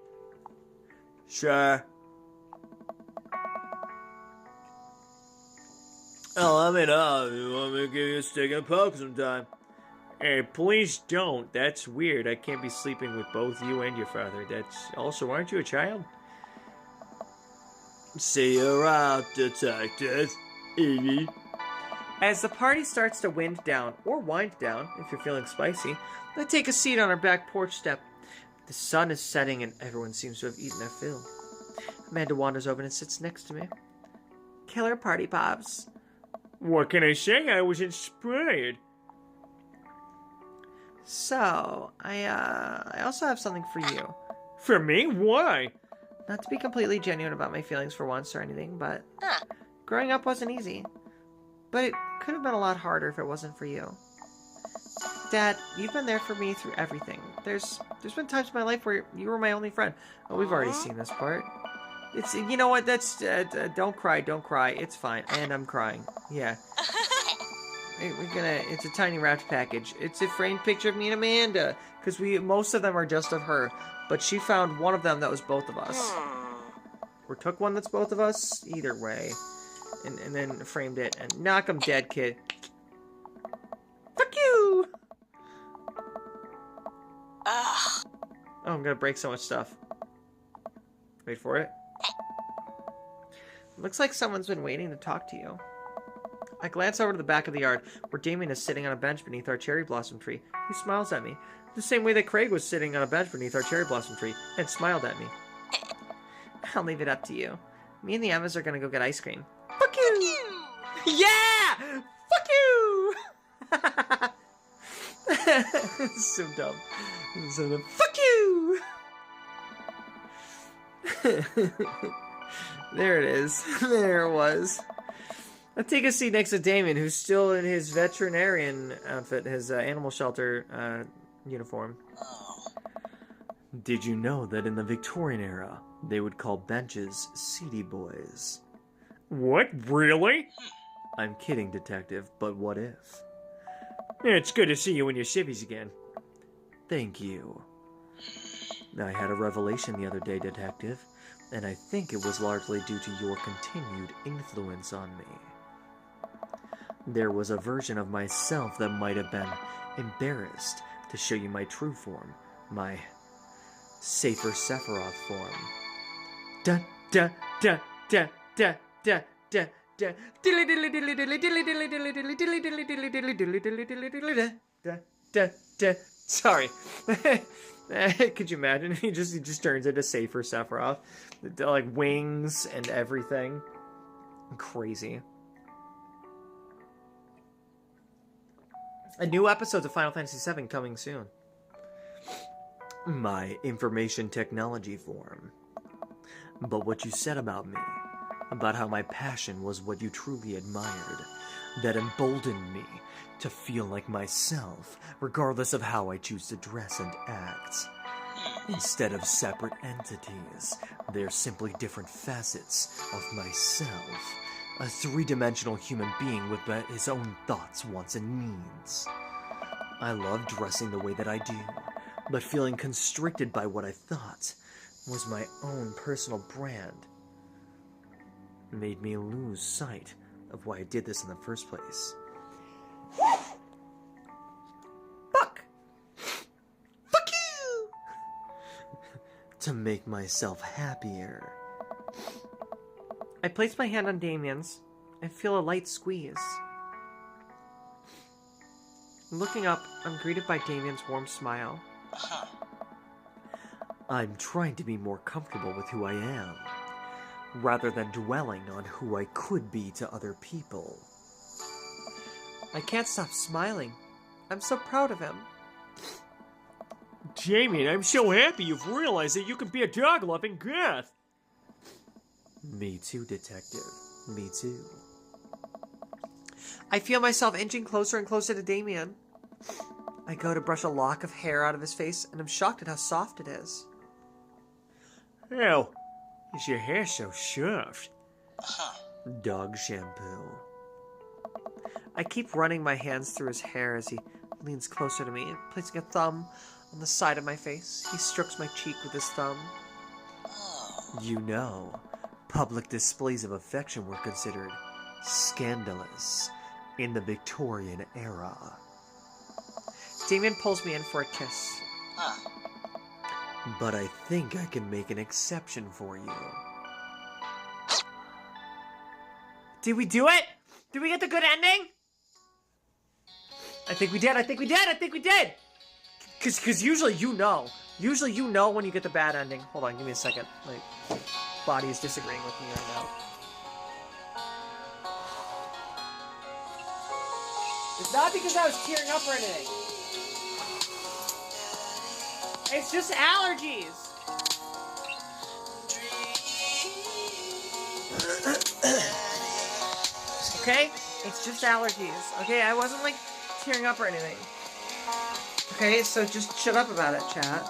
Speaker 2: Sure. Oh, let me know if you want me to give you a stick and poke sometime.
Speaker 3: Hey, please don't. That's weird. I can't be sleeping with both you and your father. That's also, aren't you a child?
Speaker 2: See you around, detective. Evie.
Speaker 1: As the party starts to wind down, or wind down, if you're feeling spicy, I take a seat on our back porch step. The sun is setting and everyone seems to have eaten their fill. Amanda wanders over and sits next to me. Killer party pops.
Speaker 3: What can I say? I was inspired.
Speaker 1: So, I also have something for you.
Speaker 3: For me? Why?
Speaker 1: Not to be completely genuine about my feelings for once or anything, but growing up wasn't easy. But it could have been a lot harder if it wasn't for you. Dad, you've been there for me through everything. There's been times in my life where you were my only friend. Oh, we've already seen this part. It's, you know what, that's, don't cry, it's fine. And I'm crying, yeah. It's a tiny wrapped package. It's a framed picture of me and Amanda, because most of them are just of her, but she found one of them that was both of us. Or took one that's both of us, either way. And then framed it, and knock 'em dead, kid. Fuck you! Oh, I'm gonna break so much stuff. Wait for it. Looks like someone's been waiting to talk to you. I glance over to the back of the yard, where Damien is sitting on a bench beneath our cherry blossom tree. He smiles at me, the same way that Craig was sitting on a bench beneath our cherry blossom tree, and smiled at me. I'll leave it up to you. Me and the Emmas are gonna go get ice cream. Fuck you! Yeah! Fuck you! It's so dumb. It's so dumb. Fuck you! There it is. There it was. I take a seat next to Damien, who's still in his veterinarian outfit, his animal shelter uniform.
Speaker 2: Did you know that in the Victorian era, they would call benches seedy boys?
Speaker 3: What? Really?
Speaker 2: I'm kidding, Detective, but what if?
Speaker 3: It's good to see you in your civvies again.
Speaker 2: Thank you. I had a revelation the other day, Detective, and I think it was largely due to your continued influence on me. There was a version of myself that might have been embarrassed to show you my true form, my safer Sephiroth form. Da da da da da da da da dilly dilly dilly dilly dilly dilly dilly dilly dilly dilly dilly dilly dilly dilly dilly dilly da da da.
Speaker 1: Sorry. Could you imagine? He just turns into safer Sephiroth. Like wings and everything. Crazy. A new episode of Final Fantasy VII coming soon.
Speaker 2: My information technology form. But what you said about me, about how my passion was what you truly admired, that emboldened me to feel like myself, regardless of how I choose to dress and act. Instead of separate entities, they're simply different facets of myself. A three-dimensional human being with his own thoughts, wants, and needs. I love dressing the way that I do, but feeling constricted by what I thought was my own personal brand made me lose sight of why I did this in the first place.
Speaker 1: Fuck! Fuck you!
Speaker 2: To make myself happier.
Speaker 1: I place my hand on Damien's and feel a light squeeze. Looking up, I'm greeted by Damien's warm smile.
Speaker 2: I'm trying to be more comfortable with who I am, rather than dwelling on who I could be to other people.
Speaker 1: I can't stop smiling. I'm so proud of him.
Speaker 3: Damien, I'm so happy you've realized that you can be a dog-loving goth.
Speaker 2: Me too, Detective. Me too.
Speaker 1: I feel myself inching closer and closer to Damien. I go to brush a lock of hair out of his face, and I'm shocked at how soft it is.
Speaker 3: How is your hair so soft?
Speaker 2: Dog shampoo.
Speaker 1: I keep running my hands through his hair as he leans closer to me, placing a thumb on the side of my face. He strokes my cheek with his thumb.
Speaker 2: You know, public displays of affection were considered scandalous in the Victorian era.
Speaker 1: Damien pulls me in for a kiss.
Speaker 2: But I think I can make an exception for you.
Speaker 1: Did we do it? Did we get the good ending? I think we did. I think we did. I think we did. Cause usually you know. Usually you know when you get the bad ending. Hold on, give me a second. Like, body is disagreeing with me right now. It's not because I was tearing up or anything. It's just allergies. Okay? It's just allergies. Okay, I wasn't like tearing up or anything. Okay, so just shut up about it, chat.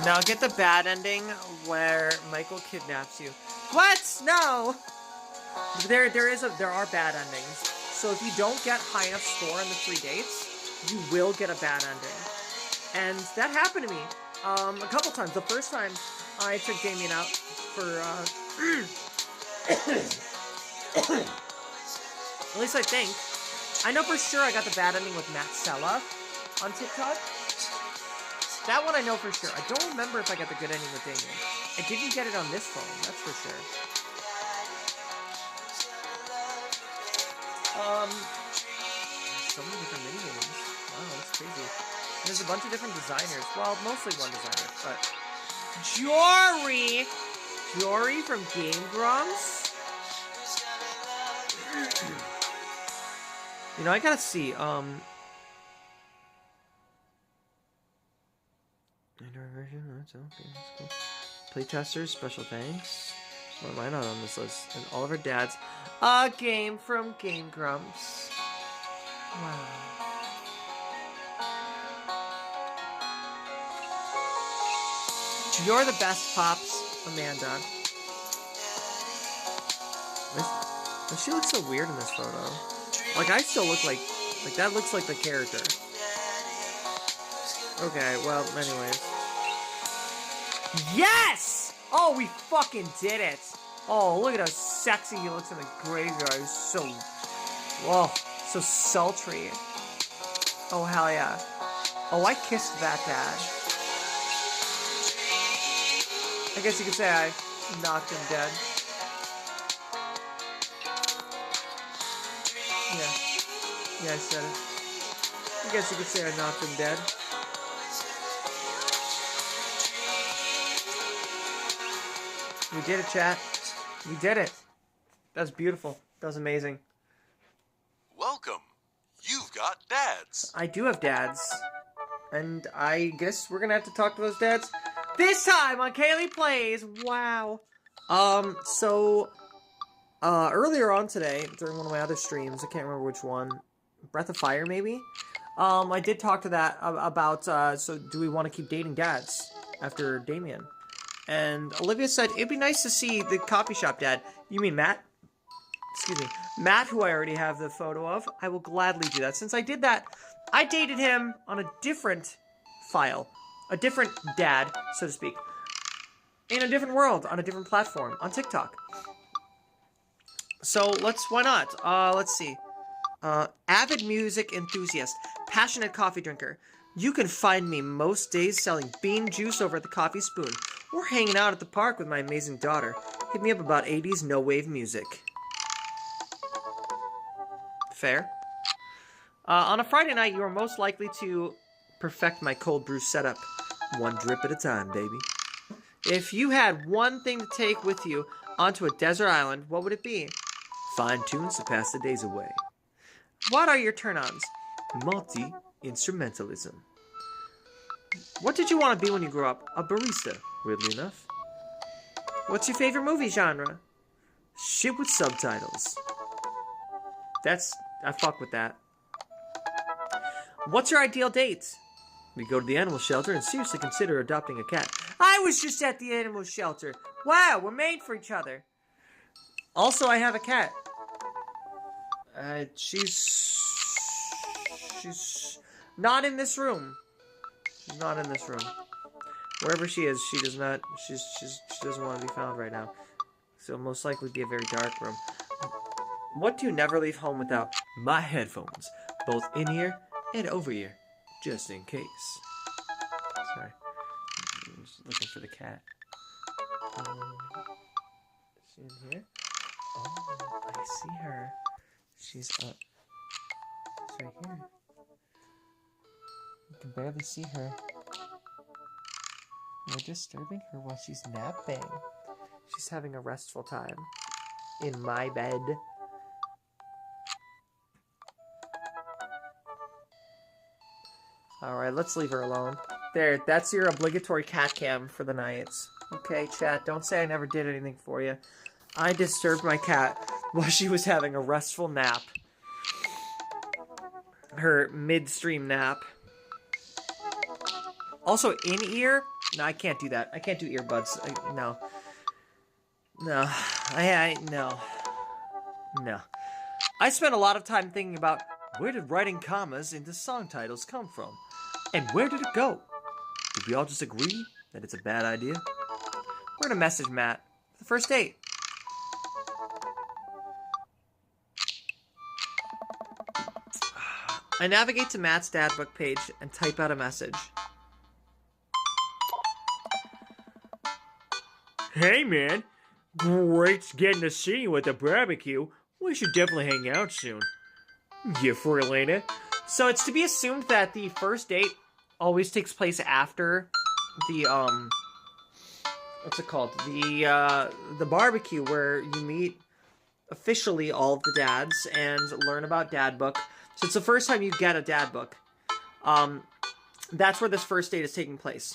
Speaker 1: Now get the bad ending where Michael kidnaps you. What? No! There are bad endings. So if you don't get high enough score on the 3 dates, you will get a bad ending. And that happened to me a couple times. The first time I took Damien out for at least I think. I know for sure I got the bad ending with Matt Sella on TikTok. That one I know for sure. I don't remember if I got the good ending with Damien. I didn't get it on this phone, that's for sure. So many different minigames. Wow, that's crazy. There's a bunch of different designers. Well, mostly one designer, but Jory! Jory from Game Grumps? You know, I gotta see, Android version, that's okay, that's cool. Playtesters, special thanks. Why am I not on this list? And all of our dads. A game from Game Grumps. Wow. You're the best, Pops, Amanda. She looks so weird in this photo. Like, I still look like that looks like the character. Okay, well, anyways. Yes! Oh, we fucking did it. Oh, look at how sexy he looks in the graveyard. He's so, whoa, so sultry. Oh, hell yeah. Oh, I kissed that dad. I guess you could say I knocked him dead. Yeah, I said it. I guess you could say I knocked him dead. We did it, chat. We did it. That was beautiful. That was amazing.
Speaker 4: Welcome. You've got dads.
Speaker 1: I do have dads. And I guess we're gonna have to talk to those dads this time on Kayleigh Plays. Wow. Earlier on today, during one of my other streams, I can't remember which one, Breath of Fire, maybe? I did talk to that about, so do we want to keep dating dads after Damien? And Olivia said, it'd be nice to see the coffee shop dad. You mean Matt? Excuse me. Matt, who I already have the photo of. I will gladly do that. Since I did that, I dated him on a different file. A different dad, so to speak. In a different world, on a different platform, on TikTok. So, why not? Let's see. Avid music enthusiast, passionate coffee drinker. You can find me most days selling bean juice over at the Coffee Spoon, or hanging out at the park with my amazing daughter. Hit me up about 80s no-wave music. Fair. On a Friday night, you are most likely to perfect my cold brew setup. One drip at a time, baby. If you had one thing to take with you onto a desert island, what would it be? Fine tunes to pass the days away. What are your turn-ons? Multi-instrumentalism. What did you want to be when you grew up? A barista, weirdly enough. What's your favorite movie genre? Shit with subtitles. I fuck with that. What's your ideal date? We go to the animal shelter and seriously consider adopting a cat. I was just at the animal shelter. Wow, we're made for each other. Also, I have a cat. She's not in this room. She's not in this room. Wherever she is, she doesn't want to be found right now. So it'll most likely be a very dark room. What do you never leave home without? My headphones, both in-ear and over-ear, just in case. Sorry, I'm just looking for the cat. Is she in here? Oh, I see her. She's up. Is right here. You can barely see her. We're disturbing her while she's napping. She's having a restful time. In my bed. Alright, let's leave her alone. There, that's your obligatory cat cam for the nights. Okay, chat, don't say I never did anything for you. I disturbed my cat while she was having a restful nap. Her midstream nap. Also, in-ear? No, I can't do that. I can't do earbuds. No. No. No. I spent a lot of time thinking about where did writing commas into song titles come from? And where did it go? Did we all just agree that it's a bad idea? We're gonna message Matt. The first date. I navigate to Matt's dad book page and type out a message.
Speaker 3: Hey, man. Great getting to see you at the barbecue. We should definitely hang out soon. Yeah, for Elena.
Speaker 1: So it's to be assumed that the first date always takes place after the, what's it called? The barbecue, where you meet officially all of the dads and learn about dad book. So it's the first time you get a dad book. That's where this first date is taking place.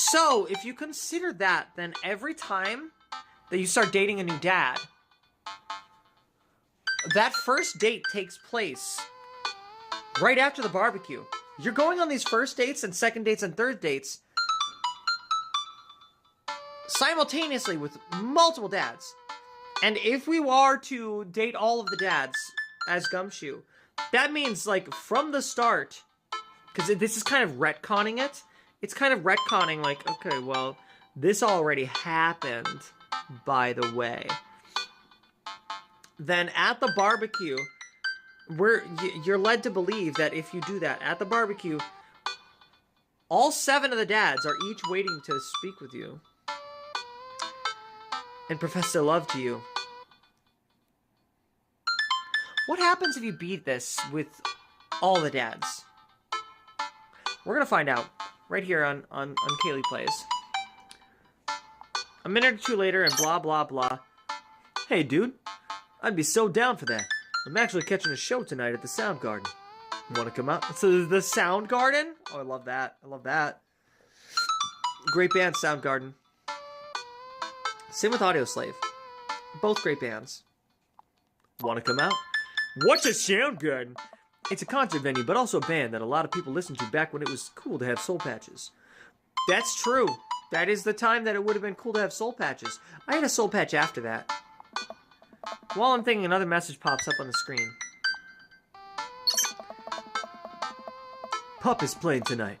Speaker 1: So if you consider that, then every time that you start dating a new dad, that first date takes place right after the barbecue. You're going on these first dates and second dates and third dates simultaneously with multiple dads. And if we are to date all of the dads as Gumshoe, that means, like, from the start, because this is kind of retconning it. It's kind of retconning, like, okay, well, this already happened, by the way. Then at the barbecue, you're led to believe that if you do that at the barbecue, all 7 of the dads are each waiting to speak with you and profess their love to you. What happens if you beat this with all the dads? We're gonna find out right here on Kayleigh Plays. A minute or two later and blah blah blah. Hey dude, I'd be so down for that. I'm actually catching a show tonight at the Sound Garden. Want to come out? So the Sound Garden? Oh, I love that. I love that. Great band, Sound Garden. Same with Audio Slave. Both great bands. Want to come out?
Speaker 3: What's a Soundgarden?
Speaker 2: It's a concert venue, but also a band that a lot of people listened to back when it was cool to have soul patches.
Speaker 1: That's true. That is the time that it would have been cool to have soul patches. I had a soul patch after that. While I'm thinking, another message pops up on the screen.
Speaker 2: Pup is playing tonight.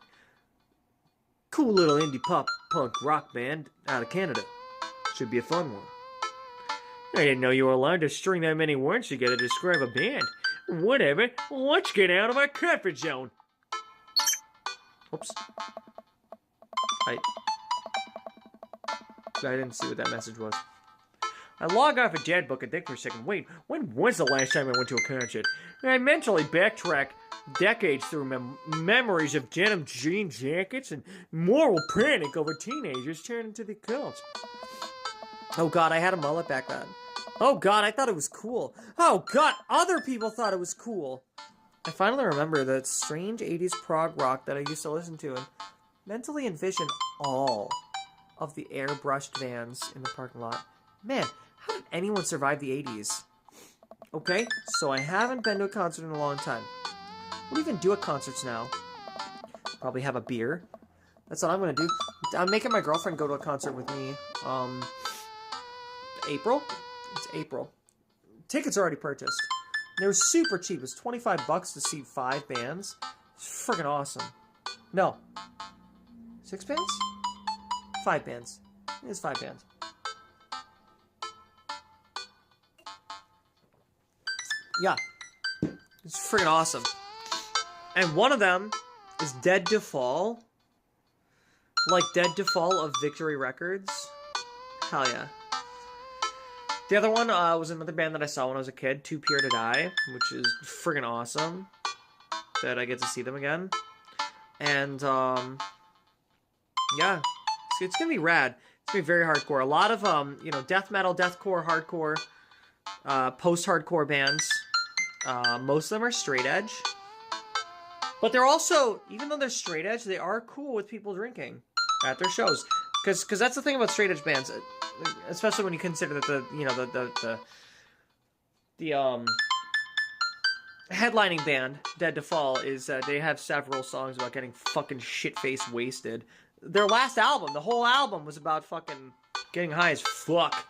Speaker 2: Cool little indie pop punk rock band out of Canada. Should be a fun one.
Speaker 3: I didn't know you were allowed to string that many words together to describe a band. Whatever, let's get out of our comfort zone.
Speaker 1: Oops. I didn't see what that message was.
Speaker 3: I log off a dad book and think for a second, wait, when was the last time I went to a concert? And I mentally backtrack decades through memories of denim jean jackets and moral panic over teenagers turning into the cult.
Speaker 1: Oh god, I had a mullet back then. Oh god, I thought it was cool. Oh god, other people thought it was cool. I finally remember that strange 80s prog rock that I used to listen to and mentally envision all of the airbrushed vans in the parking lot. Man, how did anyone survive the 80s? Okay, so I haven't been to a concert in a long time. What do you even do at concerts now? Probably have a beer. That's what I'm gonna do. I'm making my girlfriend go to a concert with me. April? It's April. Tickets are already purchased. They were super cheap. It was $25 to see 5 bands. It's freaking awesome. No. 6 bands? 5 bands. It's 5 bands. Yeah. It's freaking awesome. And one of them is Dead to Fall. Like Dead to Fall of Victory Records. Hell yeah. The other one was another band that I saw when I was a kid, Too Pure to Die, which is friggin' awesome. that I get to see them again. And, yeah, it's gonna be rad. It's gonna be very hardcore. A lot of, you know, death metal, deathcore, hardcore, post-hardcore bands. Most of them are straight edge. But they're also, even though they're straight edge, they are cool with people drinking at their shows. Because that's the thing about straight edge bands, especially when you consider that the headlining band, Dead to Fall, is they have several songs about getting fucking shit-faced wasted. Their last album, the whole album was about fucking getting high as fuck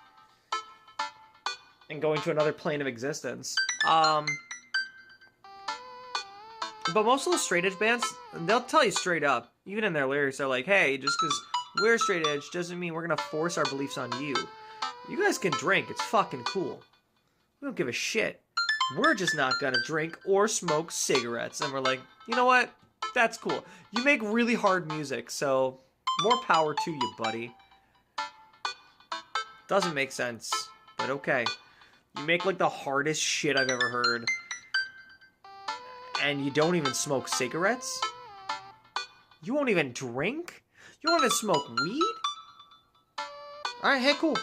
Speaker 1: and going to another plane of existence. But most of the straight edge bands, they'll tell you straight up, even in their lyrics, they're like, hey, just because we're straight edge doesn't mean we're going to force our beliefs on you. You guys can drink. It's fucking cool. We don't give a shit. We're just not going to drink or smoke cigarettes. And we're like, you know what? That's cool. You make really hard music, so more power to you, buddy. Doesn't make sense, but okay. You make like the hardest shit I've ever heard. And you don't even smoke cigarettes? You won't even drink? You won't even smoke weed? Alright, hey, cool.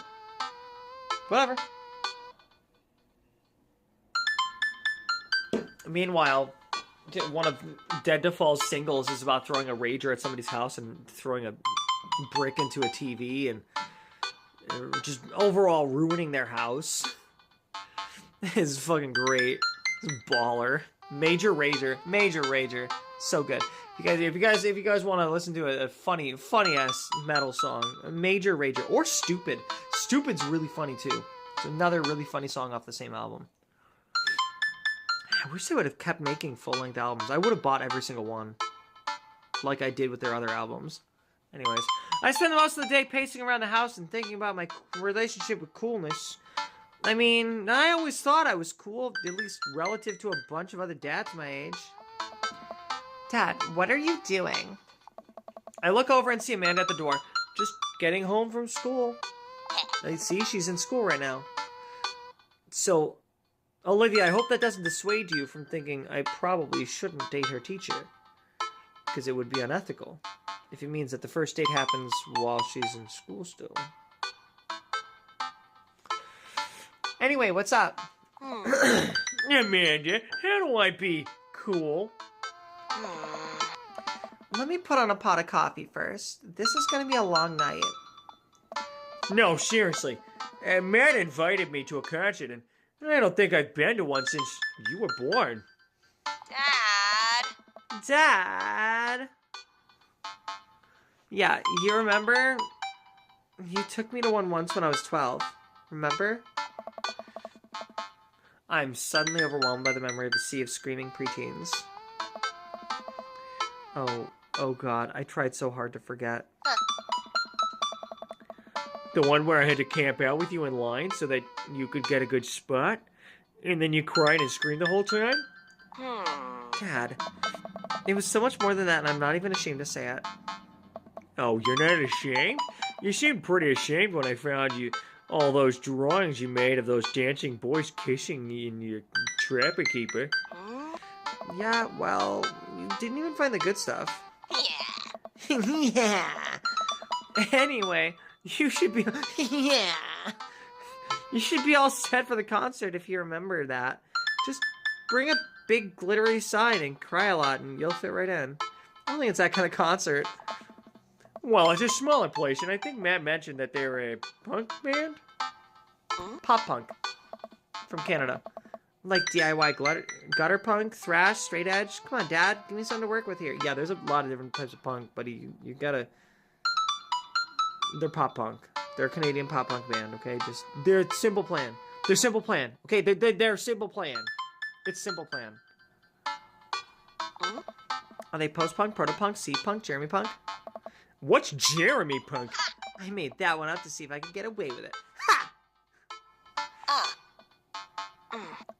Speaker 1: Whatever. Meanwhile, one of Dead to Fall's singles is about throwing a rager at somebody's house and throwing a brick into a TV and just overall ruining their house. It's fucking great. It's baller. Major rager. So good. If you guys want to listen to a funny ass metal song, Major Rager or Stupid. Stupid's really funny too. It's another really funny song off the same album. I wish they would have kept making full-length albums. I would have bought every single one, like I did with their other albums. Anyways, I spend most of the day pacing around the house and thinking about my relationship with coolness. I mean, I always thought I was cool, at least relative to a bunch of other dads my age. Dad, what are you doing? I look over and see Amanda at the door, just getting home from school. I see she's in school right now. So, Olivia, I hope that doesn't dissuade you from thinking I probably shouldn't date her teacher. Because it would be unethical if it means that the first date happens while she's in school still. Anyway, what's up?
Speaker 3: Amanda, how do I be cool?
Speaker 1: Let me put on a pot of coffee first. This is going to be a long night.
Speaker 3: No, seriously. Matt invited me to a concert, and I don't think I've been to one since you were born.
Speaker 1: Dad? Yeah, you remember? You took me to one once when I was 12. Remember? I'm suddenly overwhelmed by the memory of the sea of screaming preteens. Oh God, I tried so hard to forget.
Speaker 3: The one where I had to camp out with you in line so that you could get a good spot? And then you cried and screamed the whole time?
Speaker 1: Dad, it was so much more than that, and I'm not even ashamed to say it.
Speaker 3: Oh, you're not ashamed? You seemed pretty ashamed when I found you all those drawings you made of those dancing boys kissing in your trapper keeper.
Speaker 1: Yeah, well, you didn't even find the good stuff. Yeah. Anyway, you should be... Yeah. You should be all set for the concert if you remember that. Just bring a big glittery sign and cry a lot and you'll fit right in. I don't think it's that kind of concert.
Speaker 3: Well, it's a smaller place, and I think Matt mentioned that they're a punk band?
Speaker 1: Pop punk. From Canada. Like DIY gutter punk, thrash, straight edge. Come on, Dad. Give me something to work with here. Yeah, there's a lot of different types of punk, but you gotta... They're pop punk. They're a Canadian pop punk band, okay? Just... They're Simple Plan. They're Simple Plan. Okay, they're Simple Plan. It's Simple Plan. Are they post-punk, proto-punk, seed-punk, Jeremy punk?
Speaker 3: What's Jeremy punk?
Speaker 1: I made that one up to see if I could get away with it. Ha!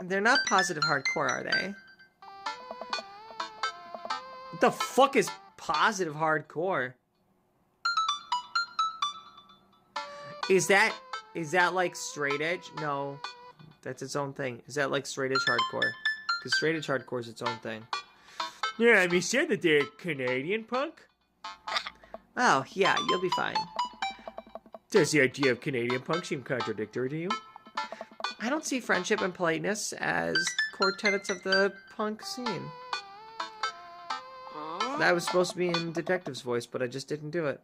Speaker 1: They're not positive hardcore, are they? What the fuck is positive hardcore? Is that like straight edge? No, that's its own thing. Is that like straight edge hardcore? Because straight edge hardcore is its own thing.
Speaker 3: Yeah, you said that they're Canadian, punk?
Speaker 1: Oh, yeah, you'll be fine.
Speaker 3: Does the idea of Canadian punk seem contradictory to you?
Speaker 1: I don't see friendship and politeness as core tenets of the punk scene. That was supposed to be in Detective's voice, but I just didn't do it.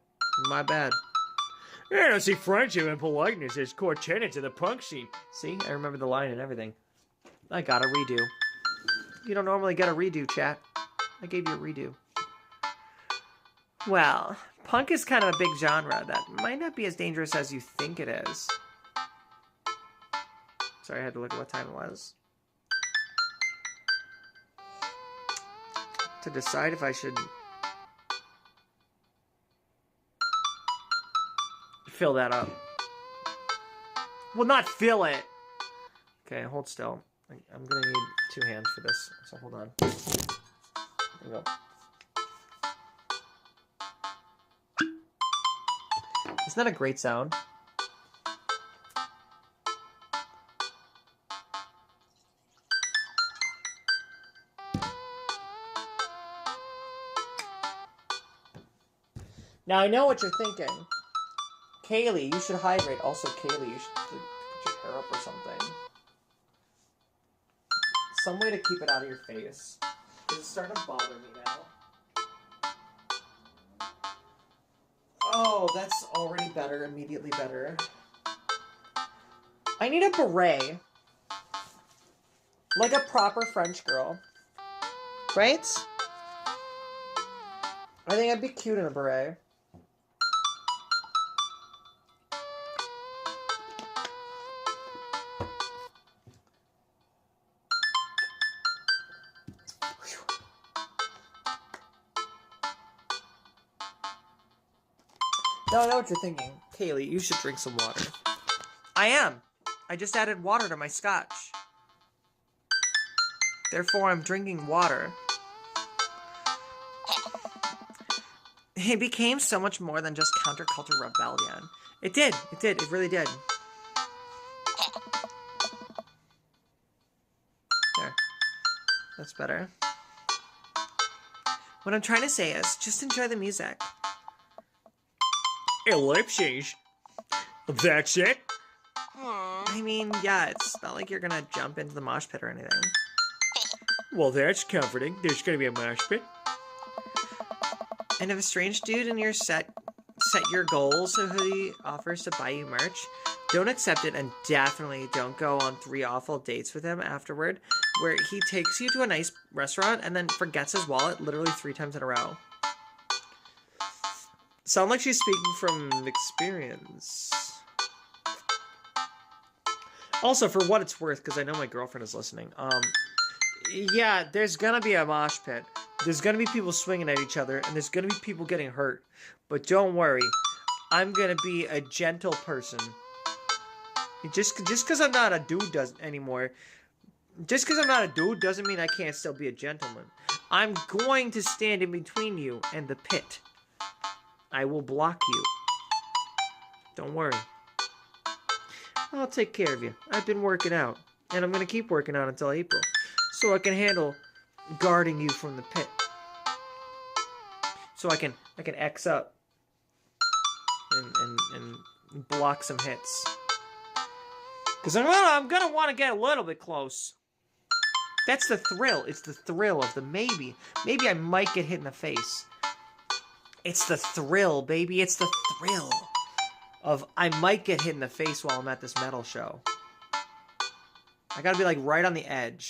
Speaker 1: My bad.
Speaker 3: I don't see friendship and politeness as core tenets of the punk scene.
Speaker 1: See, I remember the line and everything. I got a redo. You don't normally get a redo, chat. I gave you a redo. Well, punk is kind of a big genre that might not be as dangerous as you think it is. Sorry, I had to look at what time it was. To decide if I should fill that up. Well, not fill it. Okay, hold still. I'm gonna need 2 hands for this, so hold on. There you go. Isn't that a great sound? Now I know what you're thinking. Kayleigh, you should hydrate. Also, Kayleigh, you should put your hair up or something. Some way to keep it out of your face. It's starting to bother me now. Oh, that's already better. Immediately better. I need a beret. Like a proper French girl. Right? I think I'd be cute in a beret. Now I know what you're thinking. Kayleigh, you should drink some water. I am. I just added water to my scotch. Therefore, I'm drinking water. It became so much more than just counterculture rebellion. It did. It did. It really did. There. That's better. What I'm trying to say is, just enjoy the music.
Speaker 3: Ellipses. That's it?
Speaker 1: I mean, yeah, it's not like you're gonna jump into the mosh pit or anything.
Speaker 3: Well, that's comforting. There's gonna be a mosh pit.
Speaker 1: And if a strange dude in your set your goals so he offers to buy you merch, don't accept it, and definitely don't go on 3 awful dates with him afterward where he takes you to a nice restaurant and then forgets his wallet literally 3 times in a row. Sound like she's speaking from experience. Also, for what it's worth, because I know my girlfriend is listening, yeah, there's gonna be a mosh pit. There's gonna be people swinging at each other, and there's gonna be people getting hurt. But don't worry, I'm gonna be a gentle person. Just because I'm not a dude anymore. Just because I'm not a dude doesn't mean I can't still be a gentleman. I'm going to stand in between you and the pit. I will block you. Don't worry. I'll take care of you. I've been working out, and I'm gonna keep working out until April, so I can handle guarding you from the pit. So I can X up and block some hits. Cause I'm gonna want to get a little bit close. That's the thrill. It's the thrill of the maybe. Maybe I might get hit in the face. It's the thrill, baby. It's the thrill of I might get hit in the face while I'm at this metal show. I gotta be like right on the edge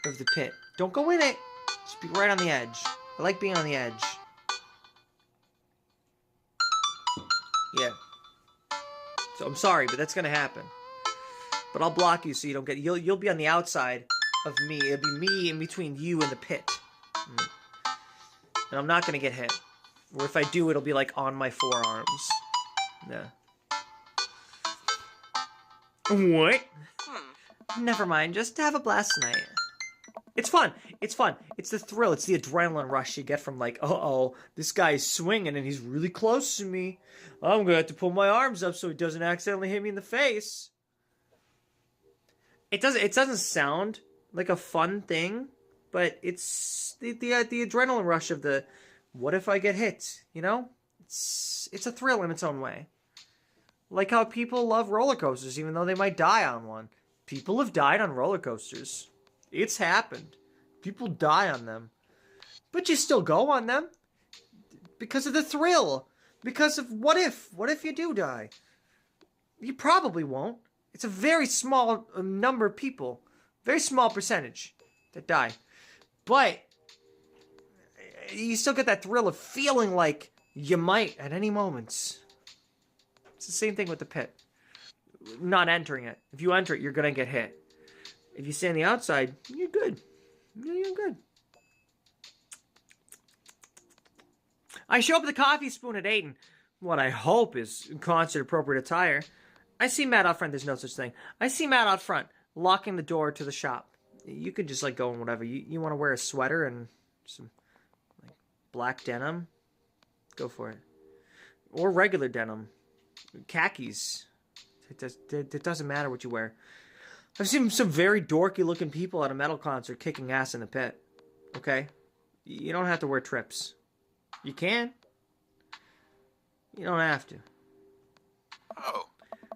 Speaker 1: of the pit. Don't go in it. Just be right on the edge. I like being on the edge. Yeah. So I'm sorry, but that's gonna happen. But I'll block you so you don't get. You'll be on the outside of me. It'll be me in between you and the pit. And I'm not gonna get hit. Or if I do, it'll be like on my forearms. Yeah.
Speaker 3: What?
Speaker 1: Never mind. Just have a blast tonight. It's fun. It's fun. It's the thrill. It's the adrenaline rush you get from like, uh-oh, this guy's swinging and he's really close to me. I'm gonna have to pull my arms up so he doesn't accidentally hit me in the face. It doesn't sound like a fun thing, but it's the adrenaline rush of the, what if I get hit? You know, it's a thrill in its own way. Like how people love roller coasters, even though they might die on one. People have died on roller coasters. It's happened. People die on them, but you still go on them because of the thrill. Because of what if? What if you do die? You probably won't. It's a very small number of people, very small percentage that die. But you still get that thrill of feeling like you might at any moment. It's the same thing with the pit. Not entering it. If you enter it, you're going to get hit. If you stay on the outside, you're good. You're good. I show up with a coffee spoon at 8 and what I hope is concert-appropriate attire. I see Matt out front. There's no such thing. I see Matt out front, locking the door to the shop. You could just, like, go in whatever. You want to wear a sweater and some, like, black denim? Go for it. Or regular denim. Khakis. It doesn't matter what you wear. I've seen some very dorky-looking people at a metal concert kicking ass in the pit. Okay? You don't have to wear trips. You can. You don't have to.
Speaker 4: Oh.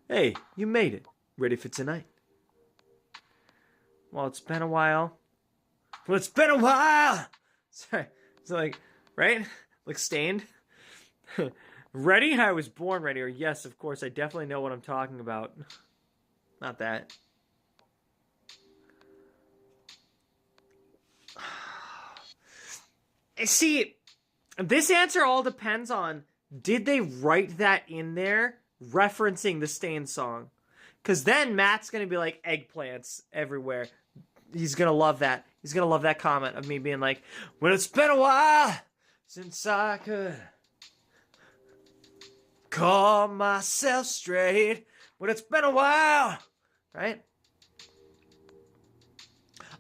Speaker 2: Hey, you made it. Ready for tonight?
Speaker 1: Well, it's been a while. Well, it's been a while! Sorry. It's like, right? Like Stained? Ready? I was born ready. Or yes, of course, I definitely know what I'm talking about. Not that. See, this answer all depends on, did they write that in there referencing the Stain song? Because then Matt's going to be like eggplants everywhere. He's going to love that. He's going to love that comment of me being like, well, it's been a while since I could call myself straight. Well, it's been a while. Right?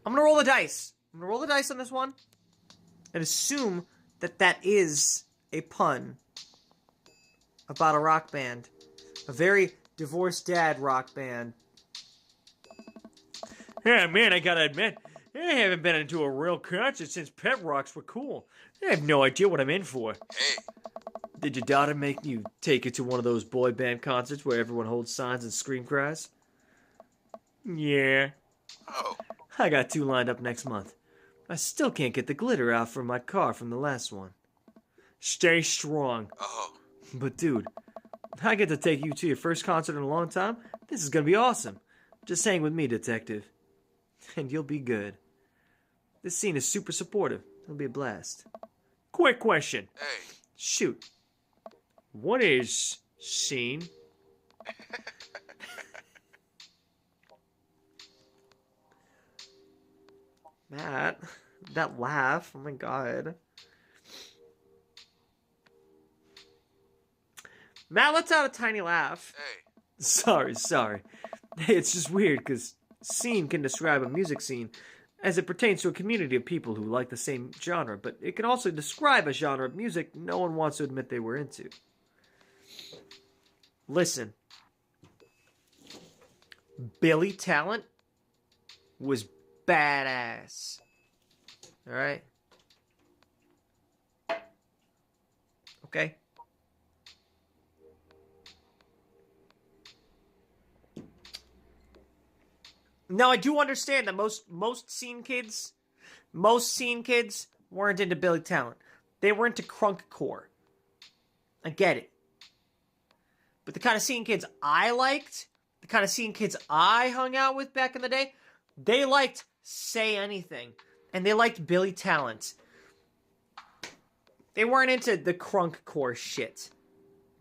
Speaker 1: I'm going to roll the dice. I'm going to roll the dice on this one and assume that that is a pun about a rock band. A very divorced dad rock band.
Speaker 3: Yeah, man, I gotta admit, I haven't been into a real concert since pet rocks were cool. I have no idea what I'm in for.
Speaker 4: Hey.
Speaker 2: Did your daughter make you take her to one of those boy band concerts where everyone holds signs and scream cries?
Speaker 3: Yeah.
Speaker 4: Oh.
Speaker 2: I got 2 lined up next month. I still can't get the glitter out from my car from the last one.
Speaker 3: Stay strong.
Speaker 4: Oh.
Speaker 2: But dude, I get to take you to your first concert in a long time. This is gonna be awesome. Just hang with me, detective. And you'll be good. This scene is super supportive. It'll be a blast.
Speaker 3: Quick question.
Speaker 4: Hey.
Speaker 2: Shoot.
Speaker 3: What is scene?
Speaker 1: Matt, that laugh. Oh my god. Matt lets out a tiny laugh.
Speaker 4: Hey.
Speaker 2: Sorry. It's just weird because scene can describe a music scene as it pertains to a community of people who like the same genre, but it can also describe a genre of music no one wants to admit they were into. Listen. Billy Talent was badass. Alright? Okay? Now, I do understand that most scene kids weren't into Billy Talent. They were into crunkcore. I get it. But the kind of scene kids I liked, the kind of scene kids I hung out with back in the day, they liked Say Anything. And they liked Billy Talent. They weren't into the crunkcore shit.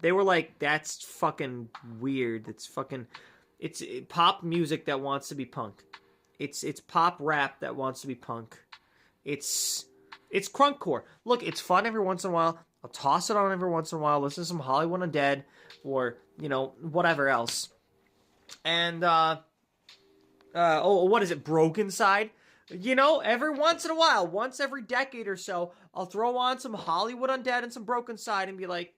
Speaker 2: They were like, that's fucking weird. It's pop music that wants to be punk. It's pop rap that wants to be punk. It's crunkcore. Look, it's fun every once in a while. I'll toss it on every once in a while. Listen to some Hollywood Undead or, whatever else. And, what is it? Broken Side? Every once in a while, once every decade or so, I'll throw on some Hollywood Undead and some Broken Side and be like,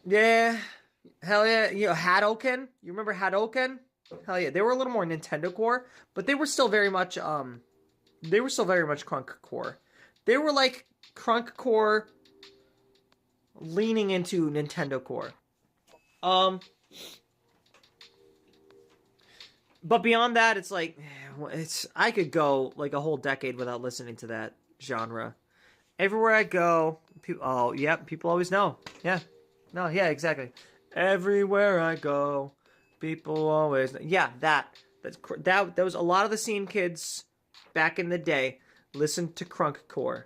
Speaker 2: yeah, hell yeah. Hadoken? You remember Hadoken? Hell yeah. They were a little more Nintendo core, but they were still very much,
Speaker 1: they were still very much crunkcore. They were like crunkcore leaning into Nintendo core. But beyond that, it's like, I could go like a whole decade without listening to that genre. Everywhere I go, people always know. Yeah. No, yeah, exactly. Everywhere I go, people always know. Yeah, that was a lot of the scene kids back in the day listened to crunkcore.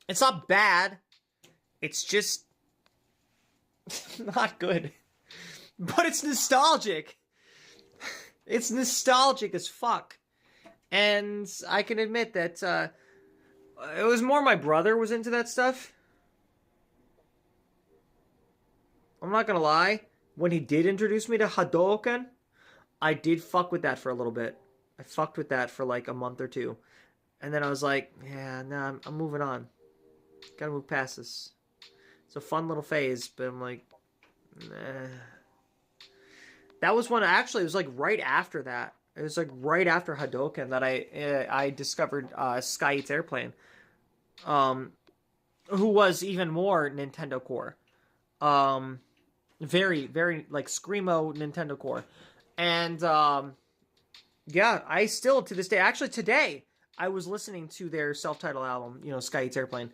Speaker 1: It's not bad. It's just not good. But it's nostalgic. It's nostalgic as fuck. And I can admit that it was more my brother was into that stuff. I'm not gonna lie. When he did introduce me to Hadouken, I did fuck with that for a little bit. I fucked with that for like a month or two. And then I was like, yeah, nah, I'm moving on. Gotta move past this. It's a fun little phase, but I'm like, nah. That was one, actually, it was like right after that. It was like right after Hadouken that I discovered Sky Eats Airplane. Who was even more Nintendo core. Very, very, like, Screamo Nintendo core. And, yeah, I still, to this day, actually today, I was listening to their self-titled album, Sky Eats Airplane.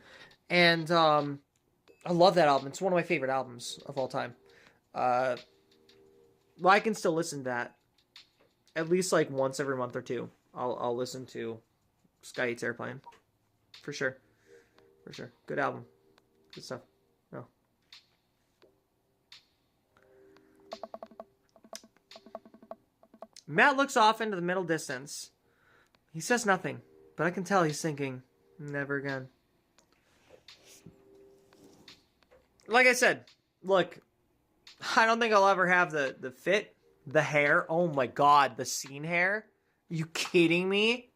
Speaker 1: And, I love that album. It's one of my favorite albums of all time. Well, I can still listen to that. At least, like, once every month or two. I'll listen to Sky Eats Airplane. For sure. For sure. Good album. Good stuff. No. Matt looks off into the middle distance. He says nothing, but I can tell he's thinking, never again. Like I said, look, I don't think I'll ever have the fit, the hair. Oh my god, the scene hair. Are you kidding me?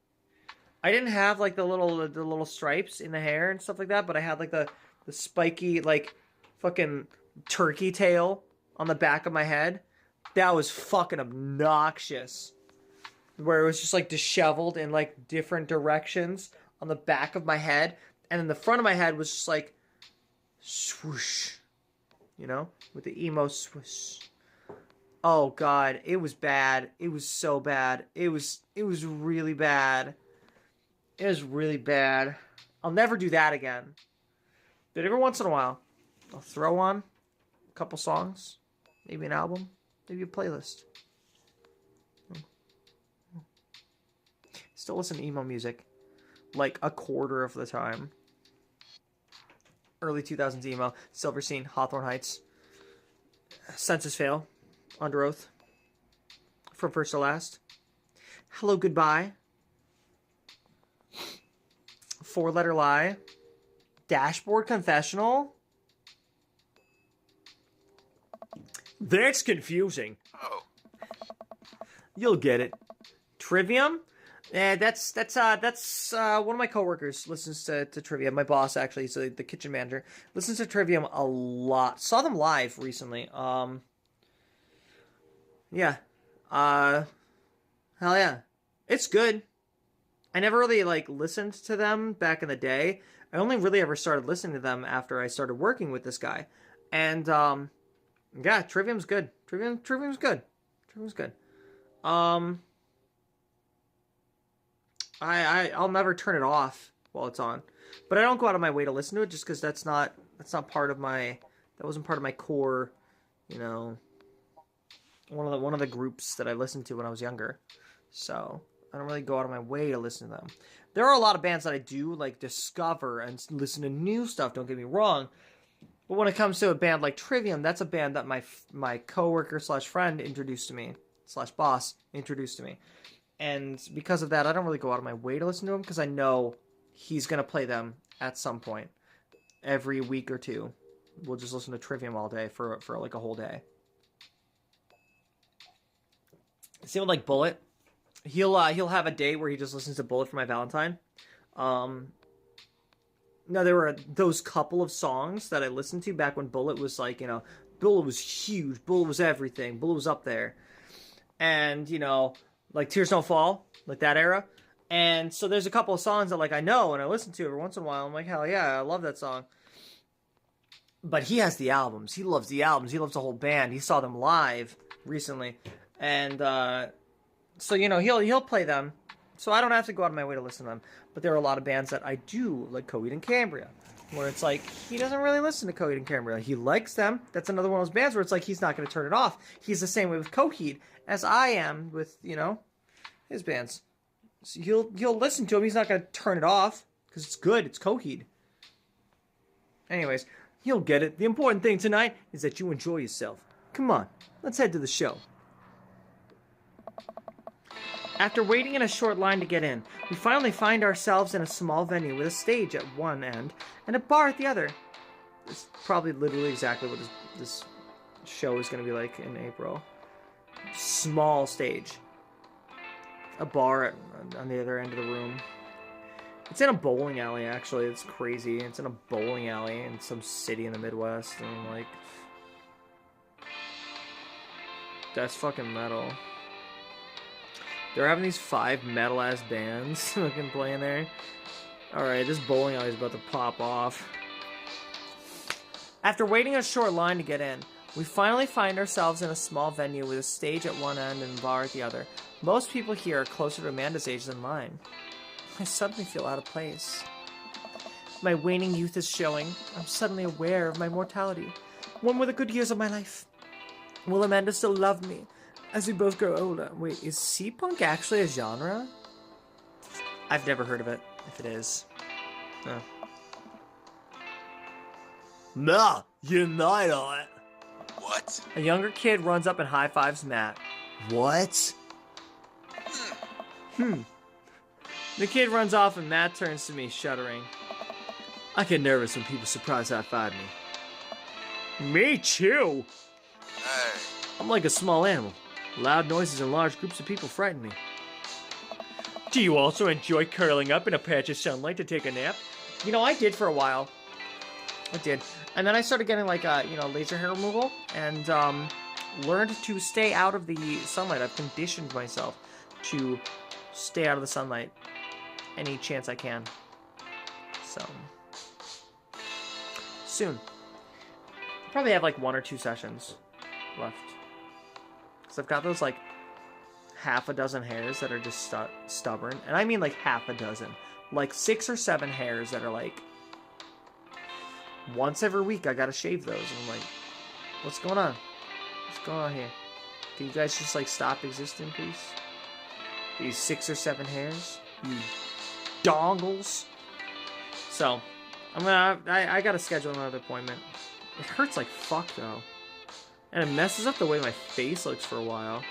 Speaker 1: I didn't have like the little stripes in the hair and stuff like that, but I had like the spiky like fucking turkey tail on the back of my head. That was fucking obnoxious. Where it was just like disheveled in like different directions on the back of my head, and then the front of my head was just like swoosh, with the emo swoosh. Oh god, it was bad. It was so bad. It was really bad. It was really bad. I'll never do that again. But every once in a while, I'll throw on a couple songs, maybe an album, maybe a playlist. Still listen to emo music, like a quarter of the time. Early 2000s emo, Silver Scene, Hawthorne Heights, Census Fail, Under Oath, From First to Last, Hello Goodbye, Four Letter Lie, Dashboard Confessional.
Speaker 3: That's confusing.
Speaker 4: Oh.
Speaker 1: You'll get it. Trivium. That's one of my coworkers listens to Trivium. My boss, actually, he's the kitchen manager, listens to Trivium a lot. Saw them live recently. Yeah. Hell yeah. It's good. I never really, like, listened to them back in the day. I only really ever started listening to them after I started working with this guy. And, yeah, Trivium's good. Trivium's good. Trivium's good. I'll never turn it off while it's on, but I don't go out of my way to listen to it just because that wasn't part of my core, one of the groups that I listened to when I was younger. So I don't really go out of my way to listen to them. There are a lot of bands that I do like discover and listen to new stuff. Don't get me wrong, but when it comes to a band like Trivium, that's a band that my coworker / friend introduced to me / boss introduced to me. And because of that, I don't really go out of my way to listen to him because I know he's going to play them at some point. Every week or two. We'll just listen to Trivium all day for like a whole day. Same with like Bullet. He'll have a day where he just listens to Bullet for my Valentine. Now there were those couple of songs that I listened to back when Bullet was like, Bullet was huge. Bullet was everything. Bullet was up there. And, like Tears Don't Fall, like that era. And so there's a couple of songs that like I know and I listen to every once in a while. I'm like, hell yeah, I love that song. But he has the albums. He loves the albums. He loves the whole band. He saw them live recently, and so you know he'll play them. So I don't have to go out of my way to listen to them. But there are a lot of bands that I do, like Coheed and Cambria, where it's like he doesn't really listen to Coheed and Cambria. He likes them. That's another one of those bands where it's like he's not going to turn it off. He's the same way with Coheed as I am with his bands. So he'll listen to him. He's not going to turn it off because it's good. It's Coheed. Anyways. You'll get it. The important thing tonight is that you enjoy yourself. Come on, let's head to the show. After waiting in a short line to get in, we finally find ourselves in a small venue with a stage at one end and a bar at the other. It's probably literally exactly what this show is going to be like in April. Small stage. A bar on the other end of the room. It's in a bowling alley, actually. It's crazy. It's in a bowling alley in some city in the Midwest. And I'm like, that's fucking metal. They're having these 5 metal-ass bands fucking playing there. Alright, this bowling alley is about to pop off. After waiting a short line to get in, we finally find ourselves in a small venue with a stage at one end and a bar at the other. Most people here are closer to Amanda's age than mine. I suddenly feel out of place. My waning youth is showing. I'm suddenly aware of my mortality. One with the good years of my life. Will Amanda still love me as we both grow older? Wait, is C-punk actually a genre? I've never heard of it, if it is. Oh.
Speaker 2: Nah, you're not on it.
Speaker 4: What?
Speaker 1: A younger kid runs up and high-fives Matt.
Speaker 2: What?
Speaker 1: The kid runs off and Matt turns to me, shuddering.
Speaker 2: I get nervous when people surprise high-five me.
Speaker 3: Me too.
Speaker 4: Hey.
Speaker 2: I'm like a small animal. Loud noises and large groups of people frighten me.
Speaker 3: Do you also enjoy curling up in a patch of sunlight to take a nap?
Speaker 1: You know, I did for a while. I did. And then I started getting, like, laser hair removal and learned to stay out of the sunlight. I've conditioned myself to stay out of the sunlight any chance I can. So, soon. Probably have, like, 1 or 2 sessions left. Because I've got those, like, half a dozen hairs that are just stubborn. And I mean, like, half a dozen. Like, 6 or 7 hairs that are, like, once every week I gotta shave those. And I'm like, what's going on? What's going on here? Can you guys just, like, stop existing, please? These 6 or 7 hairs? You dongles. So, I gotta schedule another appointment. It hurts like fuck, though. And it messes up the way my face looks for a while.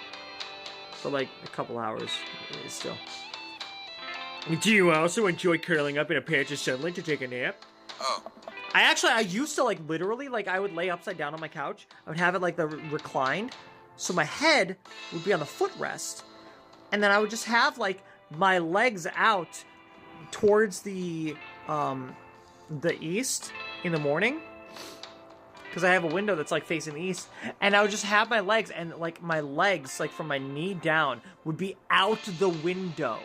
Speaker 1: For, like, a couple hours. Still.
Speaker 3: Do you also enjoy curling up in a patch of sunlight to take a nap?
Speaker 4: Oh.
Speaker 1: I used to, like, literally, like, I would lay upside down on my couch. I would have it, like, reclined. So my head would be on the footrest. And then I would just have, like, my legs out towards the east in the morning. Because I have a window that's, like, facing the east. And I would just have my legs, and, like, my legs, like, from my knee down, would be out the window.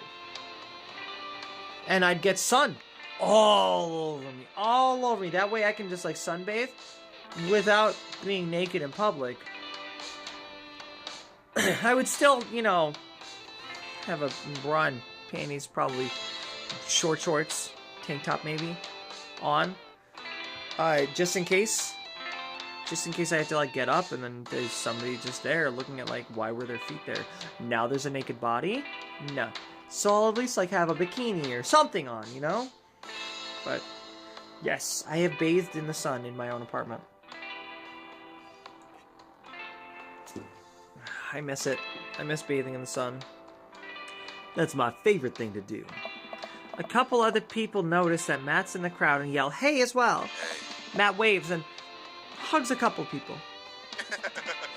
Speaker 1: And I'd get sun all over me. That way I can just, like, sunbathe without being naked in public. I would still, have a bra and panties, probably shorts, tank top maybe, on. Just in case I have to, like, get up and then there's somebody just there looking at, like, why were their feet there? Now there's a naked body? No. So I'll at least, like, have a bikini or something on, But, yes, I have bathed in the sun in my own apartment. I miss it. I miss bathing in the sun. That's my favorite thing to do. A couple other people notice that Matt's in the crowd and yell, "Hey," as well.
Speaker 4: Hey.
Speaker 1: Matt waves and hugs a couple people.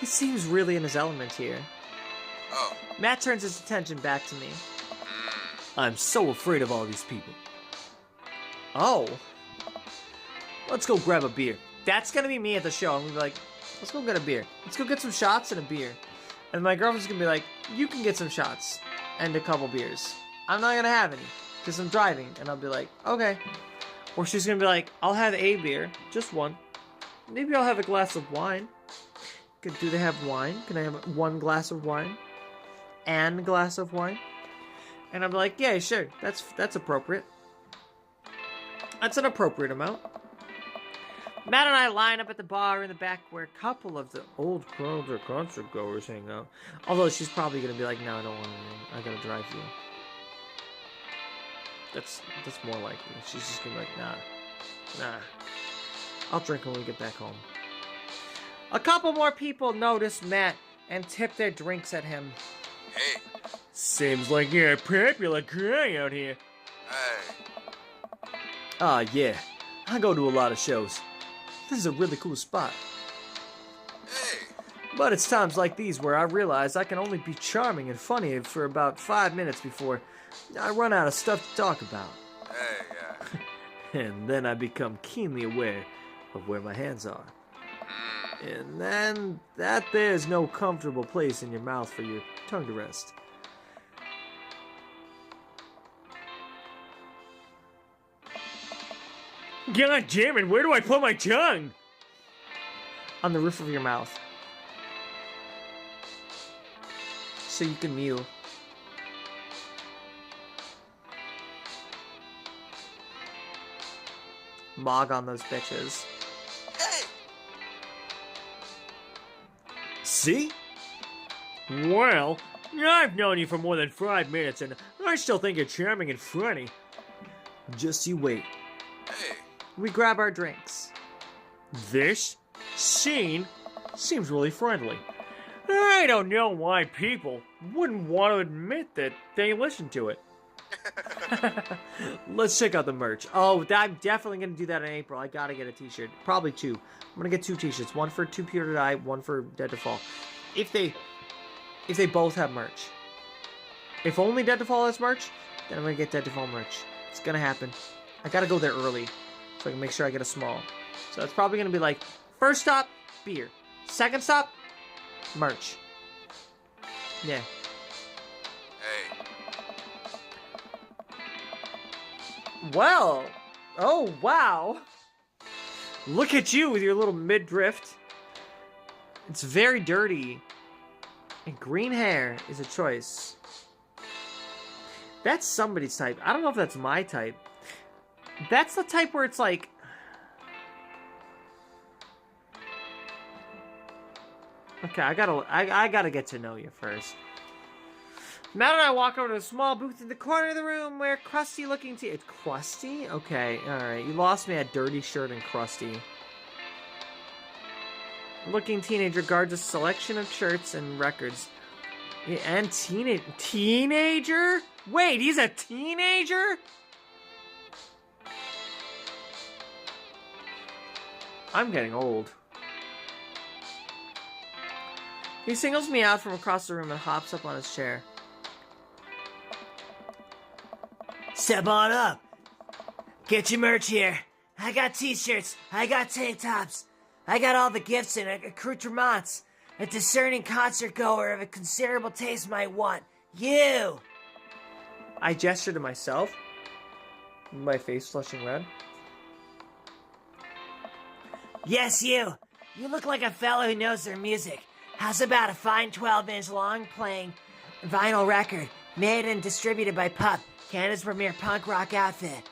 Speaker 1: He seems really in his element here.
Speaker 4: Oh.
Speaker 1: Matt turns his attention back to me.
Speaker 2: I'm so afraid of all these people.
Speaker 1: Oh.
Speaker 2: Let's go grab a beer.
Speaker 1: That's gonna be me at the show. I'm gonna be like, let's go get a beer. Let's go get some shots and a beer. And my girlfriend's gonna be like, you can get some shots. and a couple beers. I'm not gonna have any because I'm driving, and I'll be like, okay. Or she's gonna be like, I'll have a beer, just one. Maybe I'll have a glass of wine. Do they have wine? Can I have one glass of wine? And a glass of wine? And I'm like, yeah, sure. That's appropriate. That's an appropriate amount. Matt and I line up at the bar in the back where a couple of the old crowds or concert goers hang out. Although she's probably gonna be like, no, I don't want anything. I gotta drive you. That's more likely. She's just gonna be like, nah. I'll drink when we get back home. A couple more people notice Matt and tip their drinks at him.
Speaker 4: Hey.
Speaker 3: Seems like you're a popular guy out here.
Speaker 4: Hey.
Speaker 2: Yeah. I go to a lot of shows. This is a really cool spot.
Speaker 4: Hey.
Speaker 2: But it's times like these where I realize I can only be charming and funny for about 5 minutes before I run out of stuff to talk about.
Speaker 4: Hey, yeah.
Speaker 2: And then I become keenly aware of where my hands are. And then that there's no comfortable place in your mouth for your tongue to rest.
Speaker 3: God damn it, where do I put my tongue?
Speaker 1: On the roof of your mouth. So you can mew. Mog on those bitches.
Speaker 4: Hey.
Speaker 2: See?
Speaker 3: Well, I've known you for more than 5 minutes, and I still think you're charming and funny.
Speaker 2: Just you wait.
Speaker 4: Hey.
Speaker 1: We grab our drinks.
Speaker 3: This scene seems really friendly. I don't know why people wouldn't want to admit that they listen to it.
Speaker 2: Let's check out the merch.
Speaker 1: Oh, I'm definitely going to do that in April. I got to get a t-shirt. Probably two. I'm going to get 2 t-shirts. One for Too Pure to Die, one for Dead to Fall. If they both have merch. If only Dead to Fall has merch, then I'm going to get Dead to Fall merch. It's going to happen. I got to go there early so I can make sure I get a small. So it's probably going to be like, first stop, beer. Second stop, merch. Yeah.
Speaker 4: Hey.
Speaker 1: Well, oh wow. Look at you with your little midriff. It's very dirty. And green hair is a choice. That's somebody's type. I don't know if that's my type. That's the type where it's like... Okay, I gotta get to know you first. Matt and I walk over to a small booth in the corner of the room where crusty-looking It's crusty? Okay, alright. You lost me at dirty shirt and crusty. Looking teenager guards a selection of shirts and records. Yeah, and teenager? Wait, he's a teenager? I'm getting old. He singles me out from across the room and hops up on his chair.
Speaker 6: Step on up. Get your merch here. I got t-shirts. I got tank tops. I got all the gifts and accoutrements a discerning concert goer of a considerable taste might want. You!
Speaker 1: I gesture to myself, my face flushing red.
Speaker 6: Yes, you. You look like a fellow who knows their music. How's about a fine 12-inch long-playing vinyl record made and distributed by Pup, Canada's premier punk rock outfit?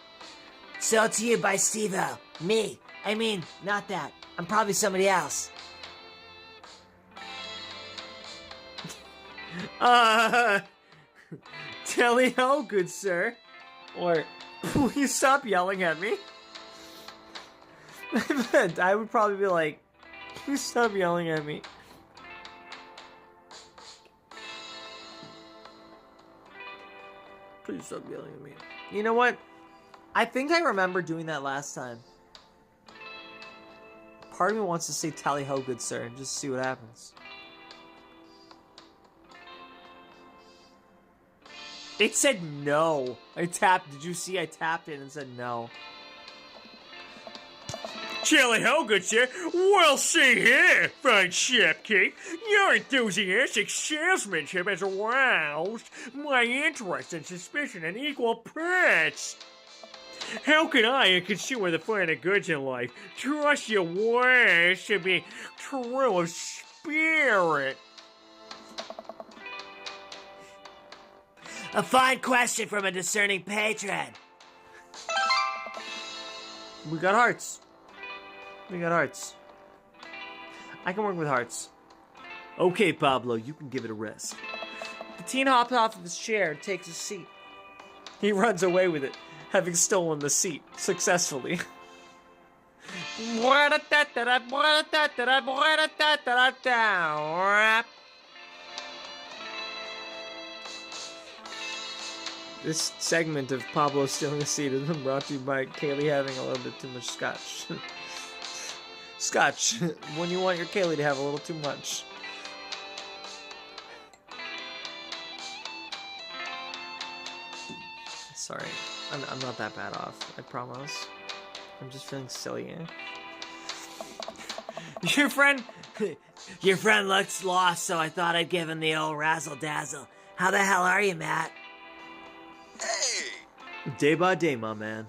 Speaker 6: Sold to you by Steve-O. Me. I mean, not that. I'm probably somebody else.
Speaker 1: Tally-ho, good sir. Or, please stop yelling at me. I would probably be like, please stop yelling at me. Please stop yelling at me. You know what? I think I remember doing that last time. Part of me wants to say tally-ho, good sir, and just see what happens. It said no. I tapped. Did you see? I tapped it and said no.
Speaker 3: Jolly how good, sir. Well, see here, fine shopkeep. Your enthusiastic salesmanship has aroused my interest and suspicion in equal parts. How can I, a consumer of the finer goods in life, trust your words to be true of spirit?
Speaker 6: A fine question from a discerning patron.
Speaker 1: We got hearts. We got hearts. I can work with hearts.
Speaker 2: Okay, Pablo, you can give it a rest.
Speaker 1: The teen hops off of his chair and takes his seat. He runs away with it, having stolen the seat successfully. This segment of Pablo stealing a seat has been brought to you by Kayleigh having a little bit too much scotch. Scotch, when you want your Kayleigh to have a little too much. Sorry, I'm not that bad off, I promise. I'm just feeling silly. Your friend
Speaker 6: looks lost, so I thought I'd give him the old razzle-dazzle. How the hell are you, Matt?
Speaker 4: Hey!
Speaker 2: Day by day, my man.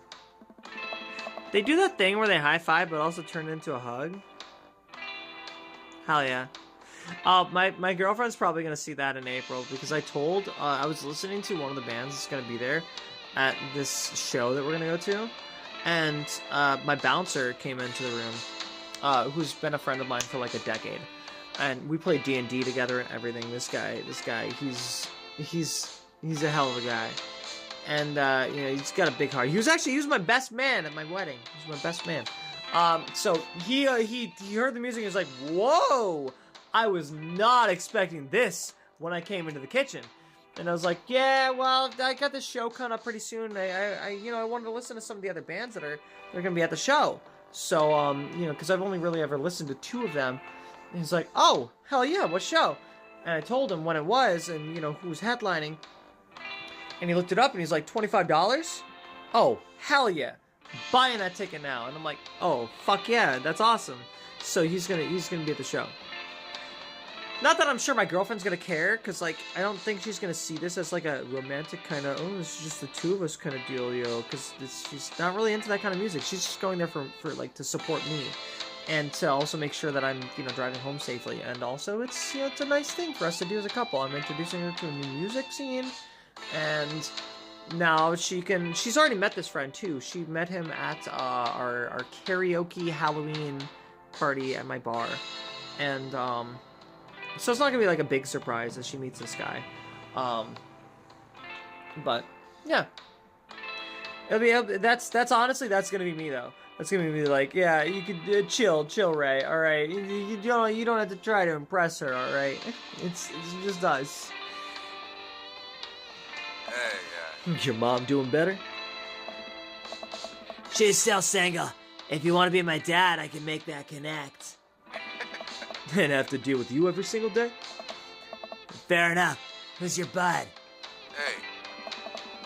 Speaker 1: They do that thing where they high-five but also turn it into a hug. Hell yeah. My girlfriend's probably gonna see that in April because I told, I was listening to one of the bands that's gonna be there at this show that we're gonna go to, and my bouncer came into the room, who's been a friend of mine for like a decade, and we played D&D together and everything. This guy, he's a hell of a guy. And, you know, he's got a big heart. He was my best man at my wedding. He was my best man. So he heard the music and was like, whoa! I was not expecting this when I came into the kitchen. And I was like, yeah, well, I got this show coming up pretty soon. I wanted to listen to some of the other bands that are gonna be at the show. So, you know, because I've only really ever listened to two of them. And he's like, oh, hell yeah, what show? And I told him when it was and, you know, who was headlining. And he looked it up and he's like, $25? Oh, hell yeah. Buying that ticket now. And I'm like, oh, fuck yeah, that's awesome. So he's gonna be at the show. Not that I'm sure my girlfriend's gonna care, because, like, I don't think she's gonna see this as, like, a romantic kind of, oh, this is just the two of us kind of deal, yo, because she's not really into that kind of music. She's just going there for like, to support me. And to also make sure that I'm, you know, driving home safely. And also, it's, you know, it's a nice thing for us to do as a couple. I'm introducing her to a new music scene. And now she's already met this friend too. She met him at our karaoke Halloween party at my bar. And so it's not gonna be like a big surprise as she meets this guy. But yeah. That's honestly gonna be me though. That's gonna be me like, yeah, you could chill, Ray, alright? You don't have to try to impress her, alright? It's just us.
Speaker 4: Hey,
Speaker 2: Your mom doing better?
Speaker 6: She's still single. If you want to be my dad, I can make that connect.
Speaker 2: And have to deal with you every single day?
Speaker 6: Fair enough. Who's your bud?
Speaker 4: hey,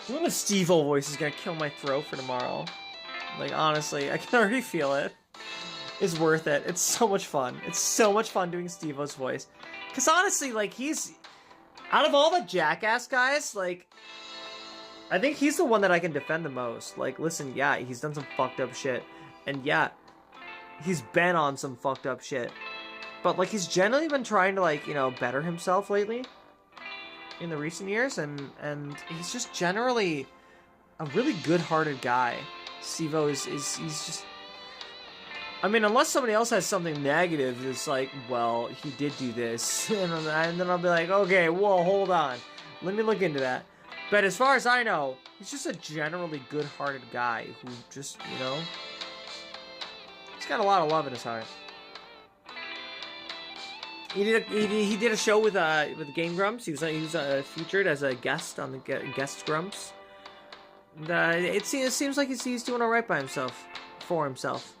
Speaker 1: Doing a Steve-O voice is gonna kill my throat for tomorrow. Like, honestly, I can already feel it. It's worth it. It's so much fun. It's so much fun doing Steve-O's voice. Because honestly, like, he's... Out of all the Jackass guys, like... I think he's the one that I can defend the most. Like, listen, yeah, he's done some fucked up shit. And yeah, he's been on some fucked up shit. But, like, he's generally been trying to, like, you know, better himself lately. In the recent years. And he's just generally a really good-hearted guy. Steve-O is he's just... I mean, unless somebody else has something negative, it's like, well, he did do this. And then I'll be like, okay, whoa, hold on. Let me look into that. But as far as I know, he's just a generally good-hearted guy who just, you know... He's got a lot of love in his heart. He did a show with Game Grumps. He was featured as a guest on the Guest Grumps. And, it seems like he's doing all right by himself, for himself.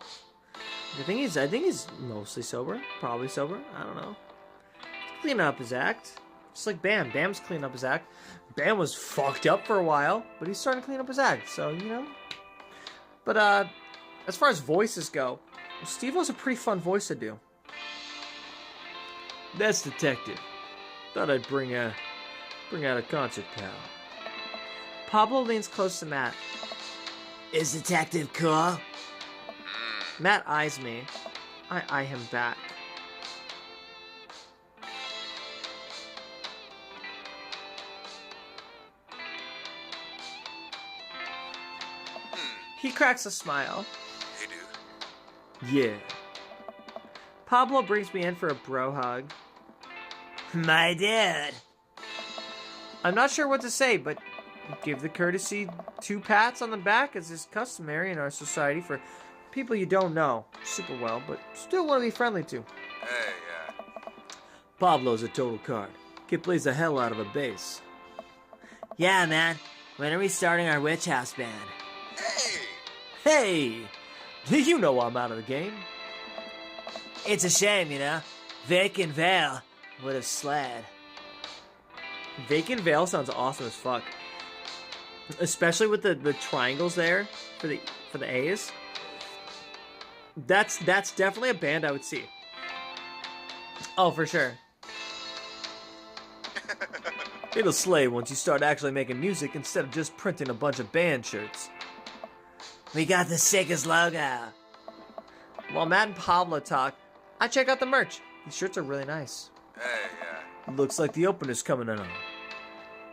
Speaker 1: I think he's mostly sober, probably sober. I don't know. He's cleaning up his act, just like Bam. Bam's cleaning up his act. Bam was fucked up for a while, but he's starting to clean up his act. So you know. But as far as voices go, Steve has a pretty fun voice to do.
Speaker 2: That's Detective. Thought I'd bring out a concert pal.
Speaker 1: Pablo leans close to Matt.
Speaker 6: Is Detective cool?
Speaker 1: Matt eyes me. I eye him back. He cracks a smile.
Speaker 4: Hey, dude.
Speaker 2: Yeah.
Speaker 1: Pablo brings me in for a bro hug.
Speaker 6: My dude.
Speaker 1: I'm not sure what to say, but give the courtesy 2 pats on the back as is customary in our society for people you don't know super well, but still want to be friendly to.
Speaker 4: Hey, yeah.
Speaker 2: Pablo's a total card. Kid plays the hell out of a bass.
Speaker 6: Yeah, man. When are we starting our Witch House band?
Speaker 4: Hey!
Speaker 2: Hey! You know I'm out of the game.
Speaker 6: It's a shame, you know? Vic and Vale would have sled.
Speaker 1: Vacant Veil sounds awesome as fuck. Especially with the triangles there for the A's. That's definitely a band I would see. Oh, for sure.
Speaker 2: It'll slay once you start actually making music instead of just printing a bunch of band shirts.
Speaker 6: We got the sickest logo.
Speaker 1: While Matt and Pablo talk, I check out the merch. These shirts are really nice.
Speaker 4: Hey, yeah.
Speaker 2: Looks like the opener's coming on.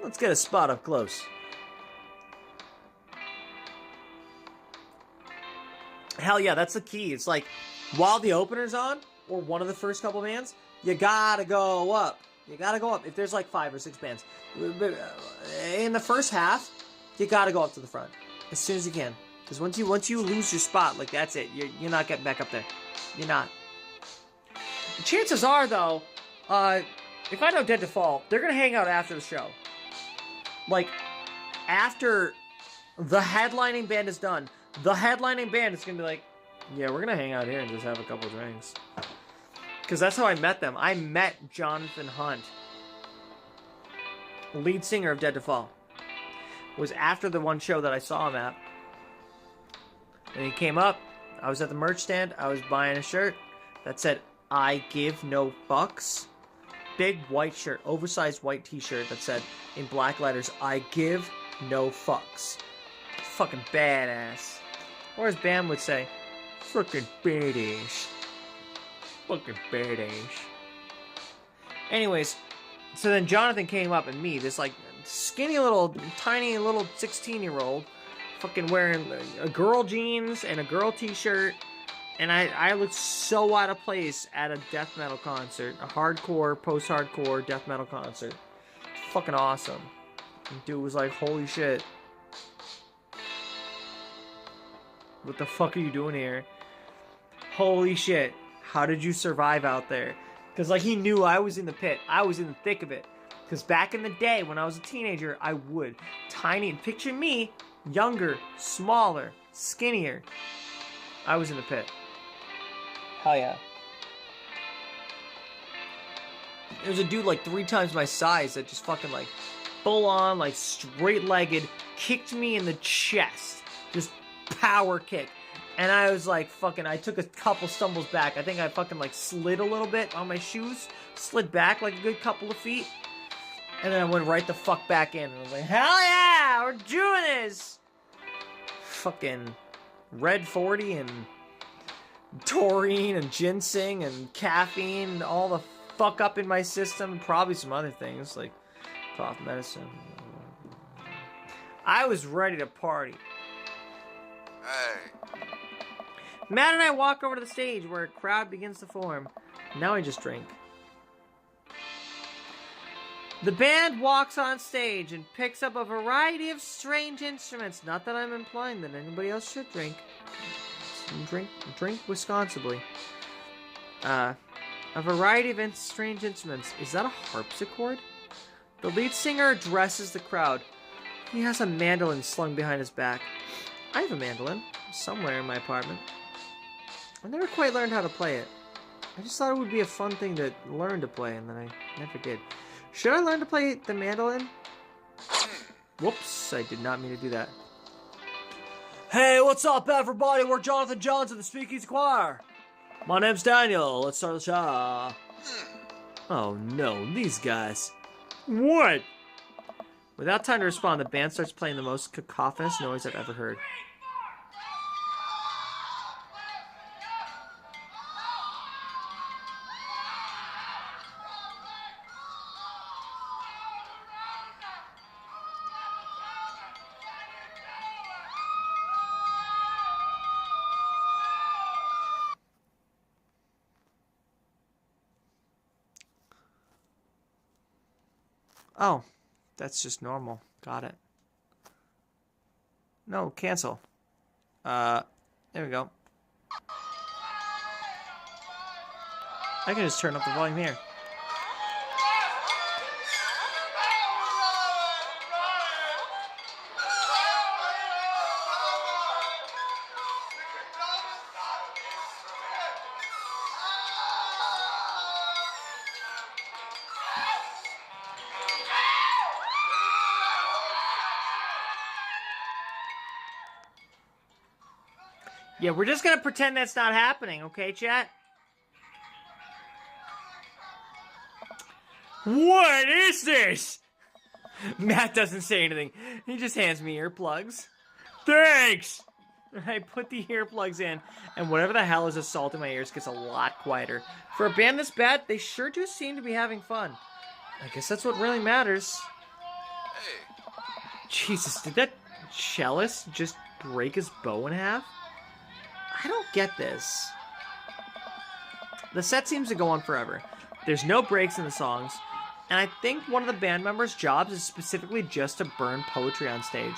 Speaker 2: Let's get a spot up close.
Speaker 1: Hell yeah, that's the key. It's like, while the opener's on, or one of the first couple bands, you gotta go up. You gotta go up. If there's like 5 or 6 bands. In the first half, you gotta go up to the front. As soon as you can. Because once you lose your spot, like that's it. You're not getting back up there. You're not. Chances are, though, if I know Dead to Fall, they're gonna hang out after the show. Like, after the headlining band is done, the headlining band is gonna be like, yeah, we're gonna hang out here and just have a couple drinks. Because that's how I met them. I met Jonathan Hunt, lead singer of Dead to Fall. It was after the one show that I saw him at. And he came up. I was at the merch stand. I was buying a shirt that said, I give no fucks. Big white shirt, oversized white t-shirt that said in black letters, I give no fucks. Fucking badass. Or as Bam would say, fucking badass. Fucking badass. Anyways, so then Jonathan came up and me, this like skinny little, tiny little 16-year-old, fucking wearing a girl jeans and a girl t-shirt. And I looked so out of place at a death metal concert. A hardcore, post-hardcore death metal concert. Fucking awesome. And dude was like, holy shit. What the fuck are you doing here? Holy shit. How did you survive out there? Because like he knew I was in the pit. I was in the thick of it. Because back in the day when I was a teenager, I would. Tiny. Picture me, younger, smaller, skinnier. I was in the pit. Hell yeah. There was a dude like 3 times my size that just fucking like full on, like straight-legged, kicked me in the chest. Just power kick. And I was like fucking, I took a couple stumbles back. I think I fucking like slid a little bit on my shoes. Slid back like a good couple of feet. And then I went right the fuck back in. And I was like, hell yeah, we're doing this. Fucking Red 40 and taurine and ginseng and caffeine and all the fuck up in my system. Probably some other things like cough medicine. I was ready to party.
Speaker 4: Hey.
Speaker 1: Matt and I walk over to the stage where a crowd begins to form. Now I just drink. The band walks on stage and picks up a variety of strange instruments. Not that I'm implying that anybody else should drink. Drink responsibly. A variety of strange instruments. Is that a harpsichord? The lead singer addresses the crowd. He has a mandolin slung behind his back. I have a mandolin somewhere in my apartment. I never quite learned how to play it. I just thought it would be a fun thing to learn to play, and then I never did. Should I learn to play the mandolin? Whoops, I did not mean to do that.
Speaker 2: Hey, what's up, everybody? We're Jonathan Johns of the Speakeasy Choir. My name's Daniel. Let's start the show. Oh no, these guys.
Speaker 3: What?
Speaker 1: Without time to respond, the band starts playing the most cacophonous noise I've ever heard. Oh, that's just normal. Got it. No, cancel. There we go. I can just turn up the volume here. Yeah, we're just gonna pretend that's not happening, okay, chat?
Speaker 3: What is this?
Speaker 1: Matt doesn't say anything. He just hands me earplugs.
Speaker 3: Thanks.
Speaker 1: I put the earplugs in, and whatever the hell is assaulting my ears gets a lot quieter. For a band this bad, they sure do seem to be having fun. I guess that's what really matters.
Speaker 4: Hey,
Speaker 1: Jesus, did that cellist just break his bow in half? I don't get this. The set seems to go on forever. There's no breaks in the songs, and I think one of the band members' jobs is specifically just to burn poetry on stage.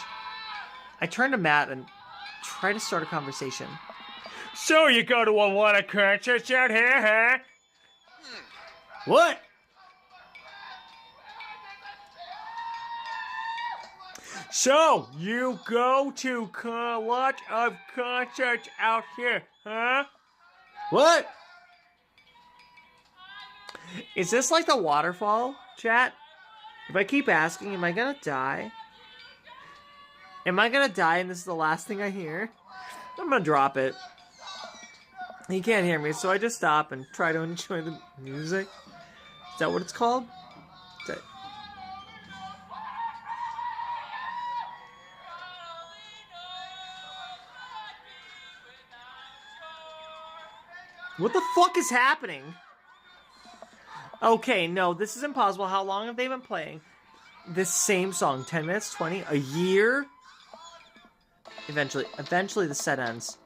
Speaker 1: I turn to Matt and try to start a conversation.
Speaker 3: So you go to a lot of concerts out here, huh?
Speaker 2: What?
Speaker 3: So you go to a lot of concerts out here, huh?
Speaker 2: What?
Speaker 1: Is this like the waterfall, chat? If I keep asking, am I gonna die? Am I gonna die and this is the last thing I hear? I'm gonna drop it. He can't hear me, so I just stop and try to enjoy the music. Is that what it's called? Is that... What the fuck is happening? Okay, no, this is impossible. How long have they been playing this same song? 10 minutes? 20? A year? Eventually the set ends.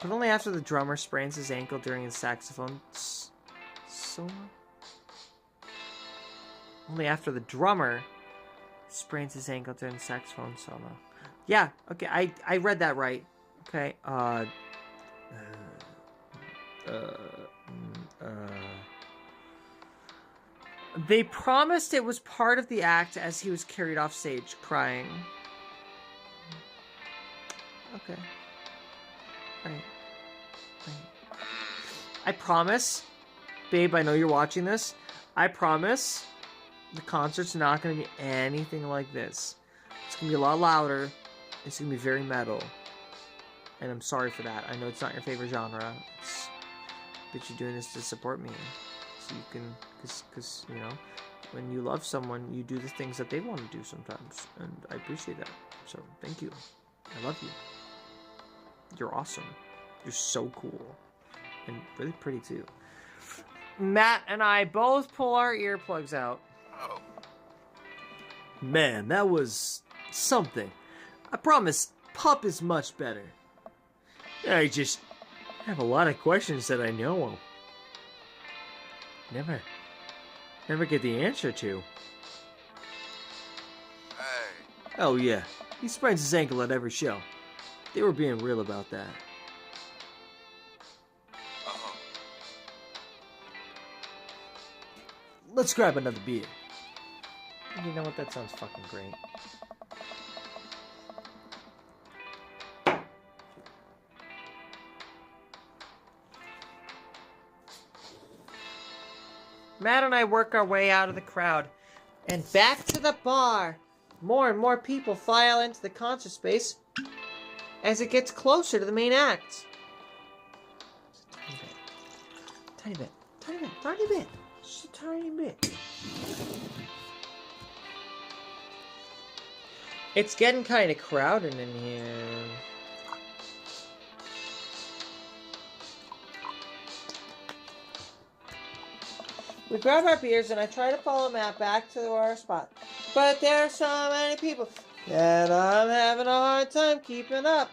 Speaker 1: But only after the drummer sprains his ankle during his saxophone solo? Only after the drummer sprains his ankle during the saxophone solo. Yeah, okay, I read that right. Okay, They promised it was part of the act as he was carried off stage, crying. Okay. Right. I promise, babe, I know you're watching this. I promise the concert's not going to be anything like this. It's going to be a lot louder. It's going to be very metal. And I'm sorry for that. I know it's not your favorite genre. But you're doing this to support me. So you can, because, you know, when you love someone, you do the things that they want to do sometimes. And I appreciate that. So, thank you. I love you. You're awesome. You're so cool. And really pretty, too. Matt and I both pull our earplugs out.
Speaker 4: oh,
Speaker 2: Man, that was something. I promise, Pup is much better.
Speaker 3: I just have a lot of questions that I know never get the answer to.
Speaker 4: hey,
Speaker 2: Oh yeah, he sprains his ankle at every show. They were being real about that.
Speaker 4: oh,
Speaker 2: Let's grab another beer.
Speaker 1: You know what? That sounds fucking great. Matt and I work our way out of the crowd and back to the bar. More and more people file into the concert space as it gets closer to the main act. Tiny bit. Tiny bit. Tiny bit. Just a tiny bit. It's getting kind of crowded in here. We grab our beers and I try to follow Matt back to our spot. But there are so many people that I'm having a hard time keeping up.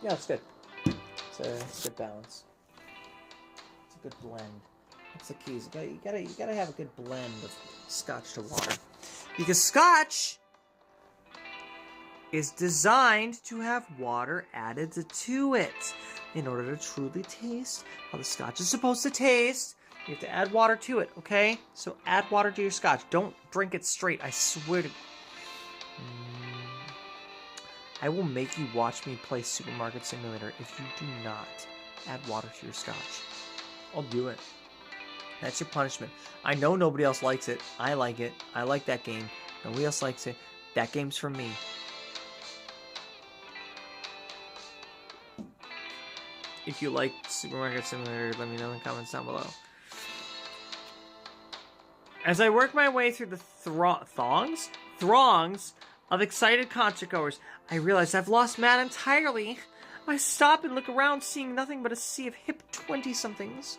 Speaker 1: Yeah, it's good. It's a good balance. It's a good blend. That's the keys. You gotta have a good blend of scotch to water. Because scotch is designed to have water added to it. In order to truly taste how the scotch is supposed to taste, you have to add water to it, okay? So add water to your scotch. Don't drink it straight, I swear to... I will make you watch me play Supermarket Simulator if you do not add water to your scotch. I'll do it. That's your punishment. I know nobody else likes it. I like it. I like that game. Nobody else likes it. That game's for me. If you like Supermarket Simulator, let me know in the comments down below. As I work my way through the throngs of excited concertgoers, I realize I've lost Matt entirely. I stop and look around, seeing nothing but a sea of hip 20-somethings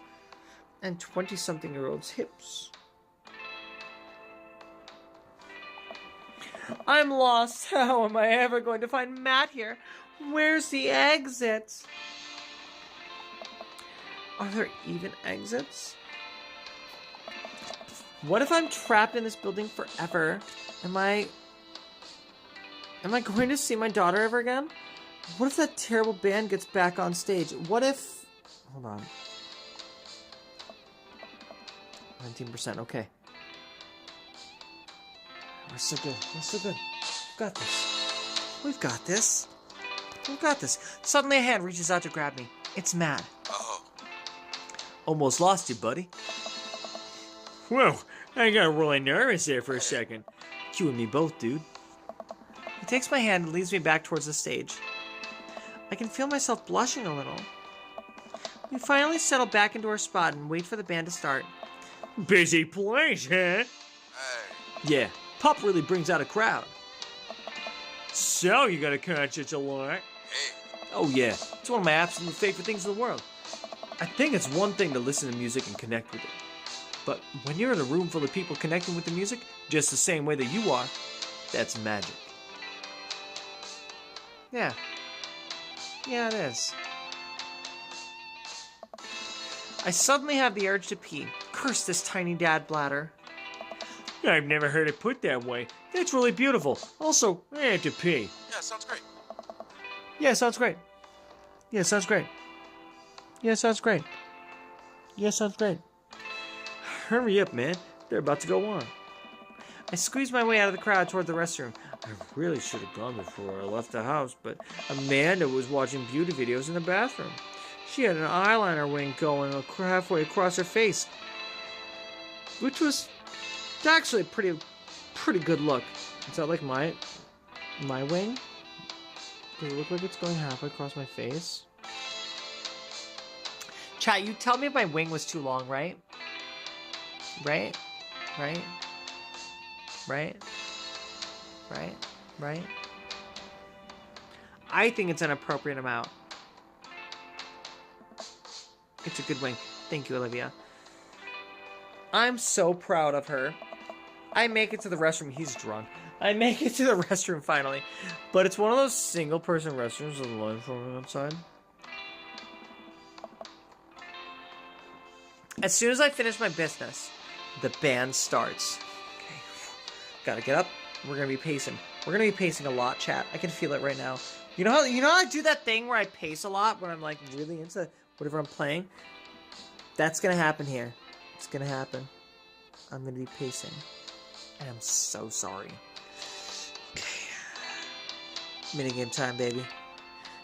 Speaker 1: and 20-something-year-olds' hips. I'm lost. How am I ever going to find Matt here? Where's the exit? Are there even exits? What if I'm trapped in this building forever? Am I going to see my daughter ever again? What if that terrible band gets back on stage? What if... Hold on. 19%, okay. We're so good. We're so good. We've got this. We've got this. We've got this. Suddenly a hand reaches out to grab me. It's Matt.
Speaker 4: Uh-oh.
Speaker 2: Almost lost you, buddy.
Speaker 3: Whoa, I got really nervous there for a second.
Speaker 2: You and me both, dude.
Speaker 1: He takes my hand and leads me back towards the stage. I can feel myself blushing a little. We finally settle back into our spot and wait for the band to start.
Speaker 3: Busy place, huh?
Speaker 4: Hey.
Speaker 2: Yeah, pop really brings out a crowd.
Speaker 3: So you got a concerts a lot?
Speaker 4: Hey.
Speaker 2: Oh yeah, it's one of my absolute favorite things in the world. I think it's one thing to listen to music and connect with it. But when you're in a room full of people connecting with the music, just the same way that you are, that's magic.
Speaker 1: Yeah. Yeah, it is. I suddenly have the urge to pee. Curse this tiny dad bladder.
Speaker 3: I've never heard it put that way. That's really beautiful. Also, I had to pee.
Speaker 4: Yeah, sounds great.
Speaker 1: Yeah, sounds great. Yeah, sounds great. Yeah, sounds great. Yeah, sounds great.
Speaker 2: Hurry up, man. They're about to go on.
Speaker 1: I squeeze my way out of the crowd toward the restroom.
Speaker 2: I really should have gone before I left the house, but Amanda was watching beauty videos in the bathroom.
Speaker 1: She had an eyeliner wing going halfway across her face, which was actually a pretty good look. Is that like my wing? Does it look like it's going halfway across my face? Chat, you tell me if my wing was too long, right? Right? Right? Right? Right? Right? I think it's an appropriate amount. It's a good wing. Thank you, Olivia. I'm so proud of her. I make it to the restroom. He's drunk. I make it to the restroom finally. But it's one of those single-person restrooms with a line forming outside. As soon as I finish my business, the band starts. Okay. Gotta get up. We're gonna be pacing. We're gonna be pacing a lot, chat. I can feel it right now. You know how I do that thing where I pace a lot when I'm like really into whatever I'm playing? That's gonna happen here. It's gonna happen. I'm gonna be pacing. And I'm so sorry. Okay. Minigame time, baby.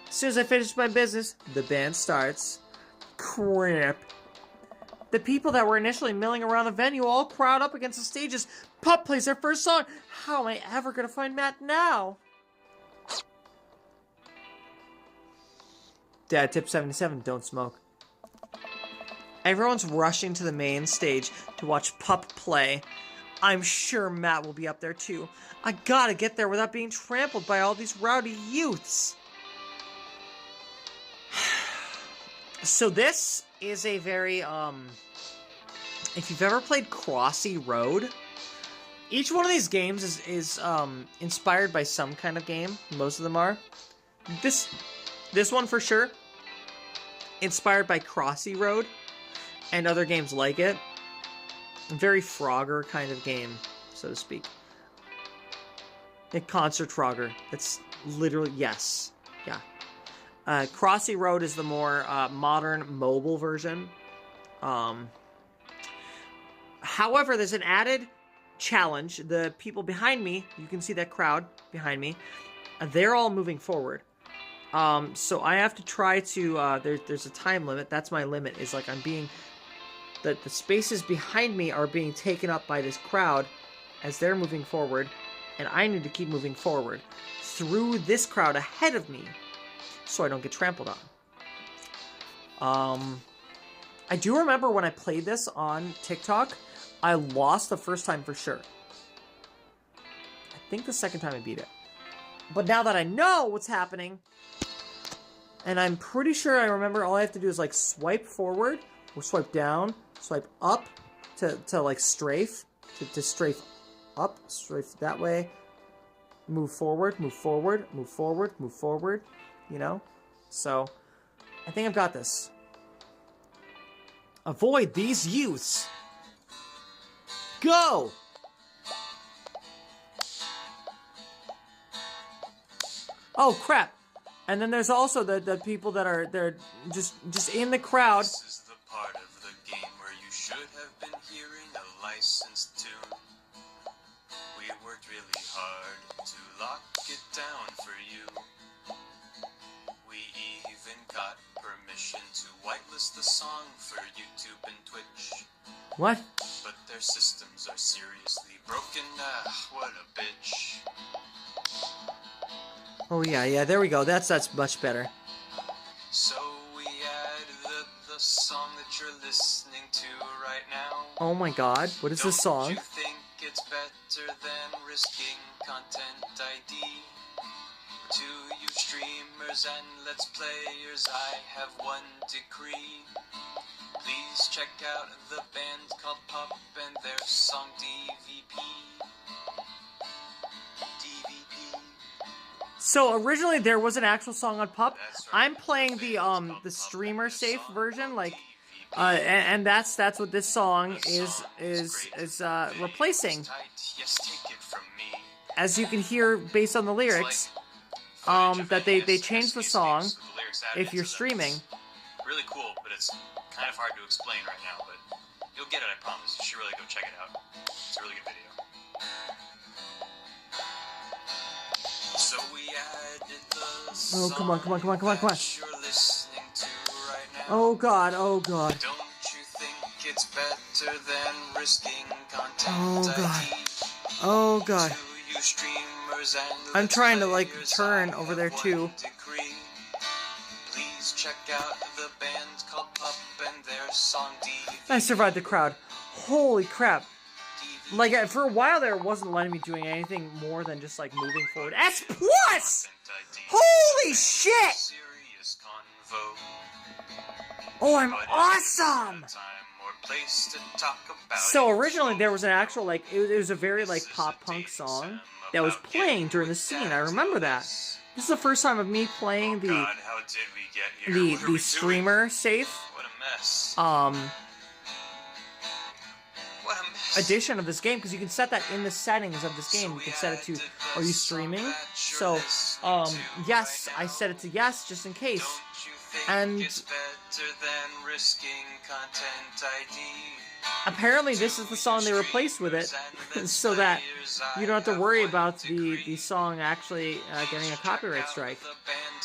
Speaker 1: As soon as I finish my business, the band starts. Crap. The people that were initially milling around the venue all crowd up against the stages. Pup plays their first song. How am I ever gonna find Matt now? Dad tip 77, don't smoke. Everyone's rushing to the main stage to watch Pup play. I'm sure Matt will be up there too. I gotta get there without being trampled by all these rowdy youths. So this is a very, if you've ever played Crossy Road, each one of these games is inspired by some kind of game. Most of them are. This one for sure, inspired by Crossy Road and other games like it. Very Frogger kind of game, so to speak. A concert Frogger. That's literally, yes. Yeah. Crossy Road is the more modern mobile version. However, there's an added challenge. The people behind me, you can see that crowd behind me, they're all moving forward. So I have to try to, there's a time limit. That's my limit, is like I'm being, the spaces behind me are being taken up by this crowd as they're moving forward, and I need to keep moving forward through this crowd ahead of me so I don't get trampled on. I do remember when I played this on TikTok, I lost the first time for sure. I think the second time I beat it. But now that I know what's happening, and I'm pretty sure I remember, all I have to do is like swipe forward, or swipe down, swipe up to like strafe, to strafe up, strafe that way, move forward, move forward, move forward, move forward, you know? So, I think I've got this. Avoid these youths. Go! Oh, crap. And then there's also the people that are, they're just in the crowd.
Speaker 4: This is the part of the game where you should have been hearing a licensed tune. We worked really hard to lock it down for you. We even got permission to whitelist the song for YouTube and Twitch.
Speaker 1: What?
Speaker 4: But their systems are seriously broken. What a bitch.
Speaker 1: Oh, yeah, there we go. That's much better.
Speaker 4: So we added the song that you're listening to right now.
Speaker 1: Oh my god, what is this
Speaker 4: Don't
Speaker 1: song?
Speaker 4: you think it's better than risking content ID? To you streamers and let's players, I have one decree. Please check out the band called Pup and their song DVP. DVP.
Speaker 1: So originally there was an actual song on Pup.
Speaker 4: That's right.
Speaker 1: I'm playing the streamer safe version, like, and that's what this song is replacing.
Speaker 4: Yes, take it from me.
Speaker 1: As you can hear based on the lyrics, that they changed the song if you're streaming.
Speaker 4: Really cool, but it's kind of hard to explain right now, but you'll get it, I promise. You should really go check it out. It's a really good video. So we added the
Speaker 1: Oh, come on.
Speaker 4: song that you're listening to right now.
Speaker 1: Oh god.
Speaker 4: Don't you think it's better than risking content
Speaker 1: Oh, God.
Speaker 4: ID?
Speaker 1: Oh god.
Speaker 4: To you streamers and
Speaker 1: I'm
Speaker 4: let's
Speaker 1: trying to, like,
Speaker 4: players,
Speaker 1: turn
Speaker 4: I
Speaker 1: over there,
Speaker 4: have
Speaker 1: too.
Speaker 4: one decree. Please check out the band called Pup and their song DVD.
Speaker 1: I survived the crowd. Holy crap. Like, for a while there, it wasn't letting me doing anything more than just, like, moving forward. S+! Holy shit!
Speaker 4: Serious convo.
Speaker 1: Oh, I'm
Speaker 4: But it's
Speaker 1: awesome!
Speaker 4: not a time or place to talk about
Speaker 1: So
Speaker 4: it.
Speaker 1: originally there was an actual, like, it was a very, like, pop-punk song that was playing during the scene. I remember that. This is the first time of me playing
Speaker 4: God, how did we get here? What are
Speaker 1: the
Speaker 4: we
Speaker 1: streamer safe
Speaker 4: doing? What a mess. What a mess.
Speaker 1: edition of this game, because you can set that in the settings of this game. You can set it to, are you streaming? So, yes, I set it to yes, just in case.
Speaker 4: Don't you think
Speaker 1: And
Speaker 4: it's better than risking content ID?
Speaker 1: apparently this is the song they replaced with it, so that you don't have to worry about the song actually getting a copyright strike,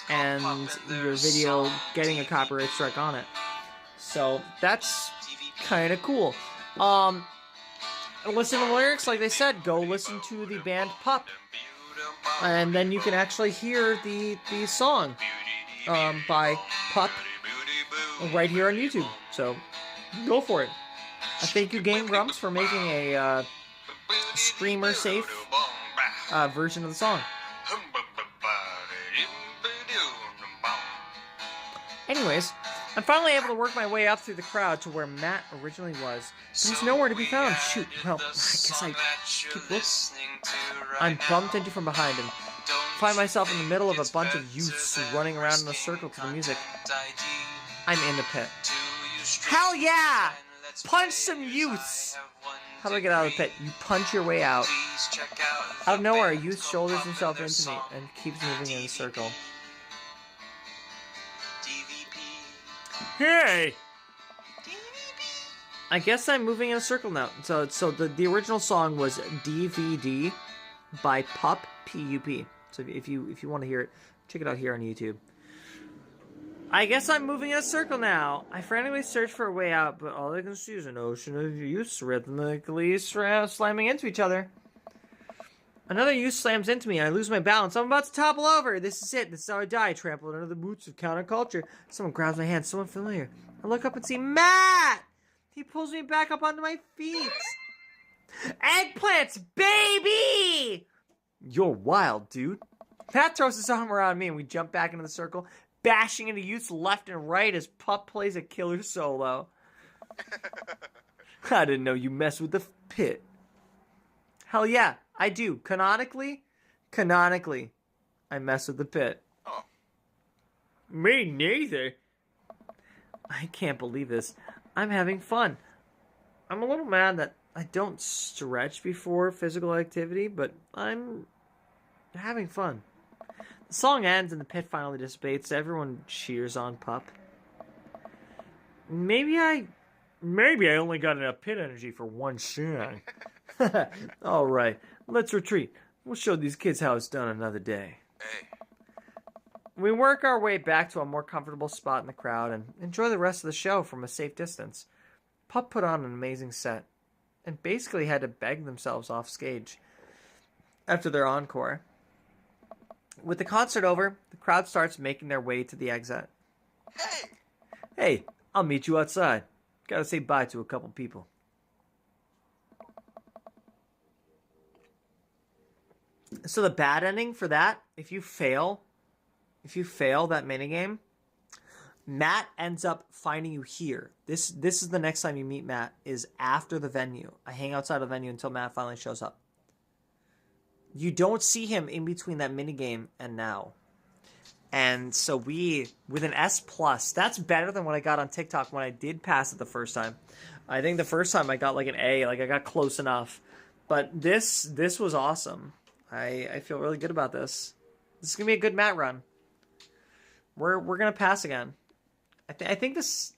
Speaker 1: and your video getting a copyright strike on it. So that's kind of cool. Listen to the lyrics, like they said, go listen to the band Pup, and then you can actually hear the song. by Pup right here on YouTube. So go for it. I thank you, Game Grumps, for making a streamer safe version of the song. Anyways, I'm finally able to work my way up through the crowd to where Matt originally was, but he's nowhere to be found. Shoot, well, I guess I keep looking. I'm bumped into from behind and find myself in the middle of a bunch of youths running around in a circle to the music. I'm in the pit. Hell yeah! Punch some youths! How do I get out of the pit? You punch your way out. Out of nowhere, a youth shoulders himself into me and keeps moving in a circle.
Speaker 3: Hey!
Speaker 1: I guess I'm moving in a circle now. So the original song was DVD by Pup, P-U-P. So if you want to hear it, check it out here on YouTube. I guess I'm moving in a circle now. I frantically search for a way out, but all I can see is an ocean of youths rhythmically slamming into each other. Another youth slams into me, and I lose my balance. I'm about to topple over. This is it. This is how I die, trampled under the boots of counterculture. Someone grabs my hand, someone familiar. I look up and see Matt! He pulls me back up onto my feet. Eggplants, baby! You're wild, dude. Matt throws his arm around me, and we jump back into the circle, bashing into youths left and right as Pup plays a killer solo. I didn't know you messed with the pit. Hell yeah, I do. Canonically, I mess with the pit.
Speaker 3: Oh. Me neither.
Speaker 1: I can't believe this. I'm having fun. I'm a little mad that I don't stretch before physical activity, but I'm having fun. The song ends and the pit finally dissipates. Everyone cheers on Pup. Maybe I
Speaker 3: only got enough pit energy for one song.
Speaker 1: All right, let's retreat. We'll show these kids how it's done another day.
Speaker 7: Hey.
Speaker 1: We work our way back to a more comfortable spot in the crowd and enjoy the rest of the show from a safe distance. Pup put on an amazing set and basically had to beg themselves off stage after their encore. With the concert over, the crowd starts making their way to the exit.
Speaker 7: Hey!
Speaker 1: Hey, I'll meet you outside. Gotta say bye to a couple people. So the bad ending for that, if you fail that minigame, Matt ends up finding you here. This is the next time you meet Matt, is after the venue. I hang outside the venue until Matt finally shows up. You don't see him in between that minigame and now. And so with an S+, that's better than what I got on TikTok when I did pass it the first time. I think the first time I got like an A, like I got close enough. But this was awesome. I feel really good about this. This is going to be a good Matt run. We're going to pass again. I think this...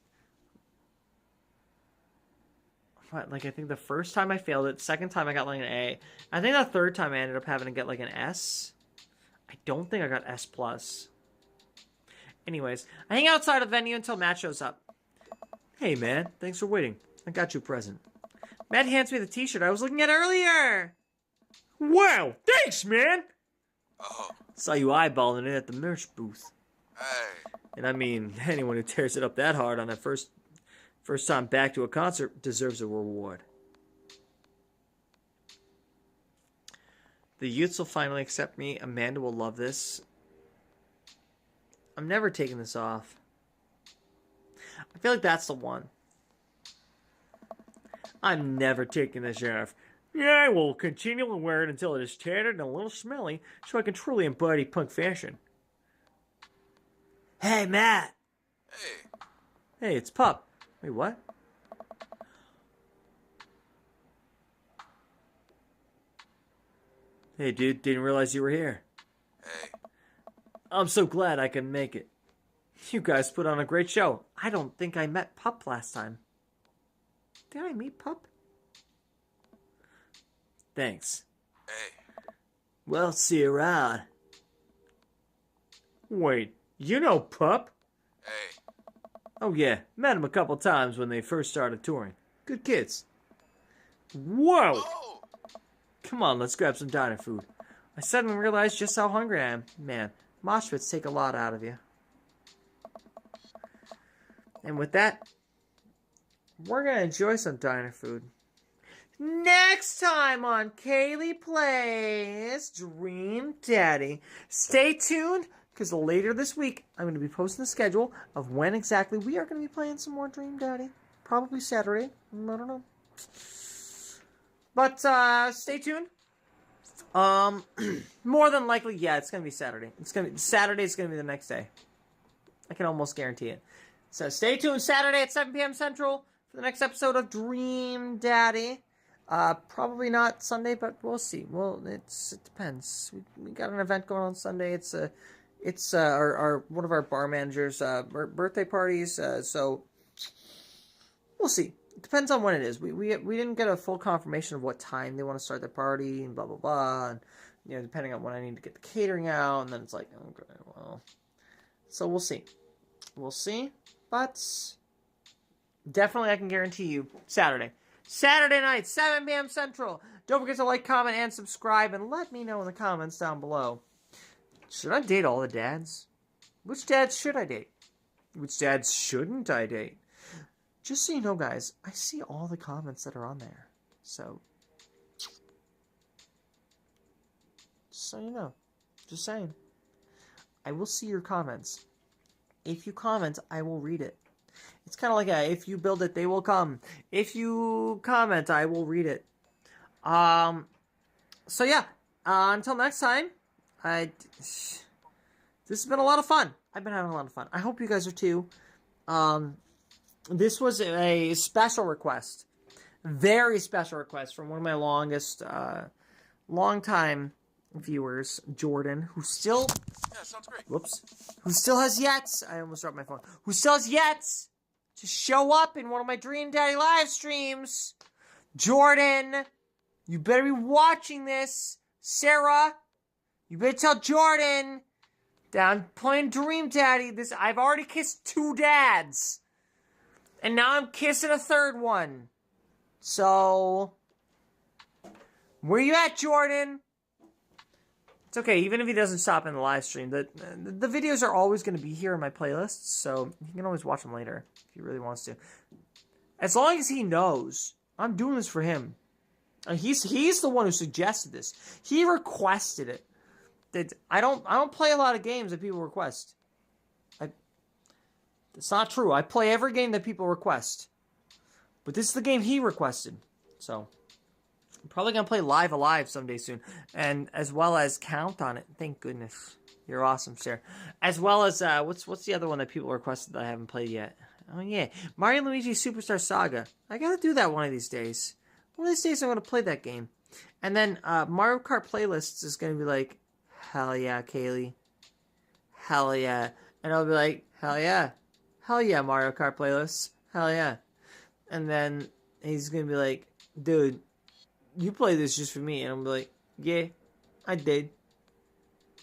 Speaker 1: What, like, I think the first time I failed it, second time I got like an A. I think the third time I ended up having to get like an S. I don't think I got S+. Anyways, I hang outside the venue until Matt shows up. Hey man, thanks for waiting. I got you a present. Matt hands me the t-shirt I was looking at earlier.
Speaker 3: Wow, thanks, man.
Speaker 7: Oh.
Speaker 1: Saw you eyeballing it at the merch booth.
Speaker 7: Hey.
Speaker 1: And I mean, anyone who tears it up that hard on that first time back to a concert deserves a reward. The youths will finally accept me. Amanda will love this. I'm never taking this off. I feel like that's the one.
Speaker 3: I'm never taking this off. Yeah, I will continually wear it until it is tattered and a little smelly, so I can truly embody punk fashion.
Speaker 6: Hey, Matt.
Speaker 7: Hey.
Speaker 1: Hey, it's Pup. Wait, what? Hey, dude, didn't realize you were here.
Speaker 7: Hey.
Speaker 1: I'm so glad I can make it. You guys put on a great show. I don't think I met Pup last time. Did I meet Pup? Thanks.
Speaker 7: Hey.
Speaker 1: Well, see you around.
Speaker 3: Wait, you know Pup?
Speaker 7: Hey.
Speaker 1: Oh yeah, met him a couple times when they first started touring. Good kids.
Speaker 3: Whoa!
Speaker 7: Oh!
Speaker 1: Come on, let's grab some diner food. I suddenly realized just how hungry I am. Man, mosh pits take a lot out of you. And with that, we're going to enjoy some diner food. Next time on Kayleigh Plays Dream Daddy. Stay tuned, because later this week, I'm going to be posting the schedule of when exactly we are going to be playing some more Dream Daddy. Probably Saturday. I don't know. But stay tuned. More than likely, yeah, it's going to be Saturday. Saturday is going to be the next day. I can almost guarantee it. So stay tuned Saturday at 7 p.m. Central for the next episode of Dream Daddy. Probably not Sunday, but we'll see. Well, it depends. We got an event going on Sunday. It's our one of our bar managers' birthday parties. So we'll see. It depends on when it is. We didn't get a full confirmation of what time they want to start the party and blah blah blah. And depending on when I need to get the catering out, and then it's like, okay, well. So we'll see. We'll see. But definitely, I can guarantee you Saturday night, 7 p.m. Central. Don't forget to like, comment, and subscribe, and let me know in the comments down below. Should I date all the dads? Which dads should I date? Which dads shouldn't I date? Just so you know, guys, I see all the comments that are on there. So you know. Just saying. I will see your comments. If you comment, I will read it. It's kind of like if you build it, they will come. If you comment, I will read it. So yeah, until next time, this has been a lot of fun. I've been having a lot of fun. I hope you guys are too. This was a special request. Very special request from one of my longtime viewers, Jordan, who still...
Speaker 7: Yeah, sounds great.
Speaker 1: Whoops. Who still has yet... I almost dropped my phone. Who still has yet to show up in one of my Dream Daddy live streams. Jordan, you better be watching this. Sarah, you better tell Jordan that I'm playing Dream Daddy. I've already kissed 2 dads. And now I'm kissing a 3rd one. So, where you at, Jordan? It's okay, even if he doesn't stop in the live stream. The videos are always going to be here in my playlists, so he can always watch them later if he really wants to. As long as he knows, I'm doing this for him. And he's the one who suggested this. He requested it. I don't play a lot of games that people request. It's not true. I play every game that people request. But this is the game he requested. So, I'm probably going to play Live Alive someday soon. And as well as Count on It. Thank goodness. You're awesome, sir. As well as, what's the other one that people requested that I haven't played yet? Oh, yeah. Mario & Luigi Superstar Saga. I got to do that one of these days. One of these days I'm going to play that game. And then, Mario Kart Playlists is going to be like, hell yeah, Kayleigh. Hell yeah. And I'll be like, hell yeah. Hell yeah, Mario Kart Playlists. Hell yeah. And then he's going to be like, dude, you play this just for me. And I'm like, yeah, I did.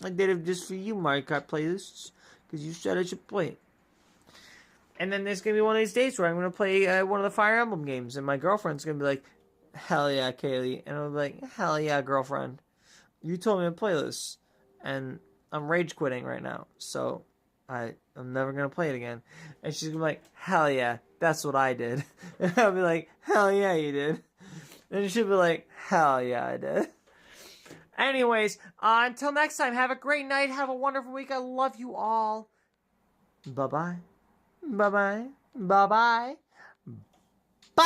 Speaker 1: I did it just for you, Mario Kart Playlists. Because you said I should play it. And then there's going to be one of these days where I'm going to play one of the Fire Emblem games. And my girlfriend's going to be like, hell yeah, Kayleigh. And I'll be like, hell yeah, girlfriend. You told me to play this. And I'm rage quitting right now. So I'm never going to play it again. And she's going to be like, hell yeah, that's what I did. And I'll be like, hell yeah, you did. And she'll be like, hell yeah, I did. Anyways, until next time, have a great night. Have a wonderful week. I love you all. Bye-bye. Bye-bye. Bye-bye. Bye.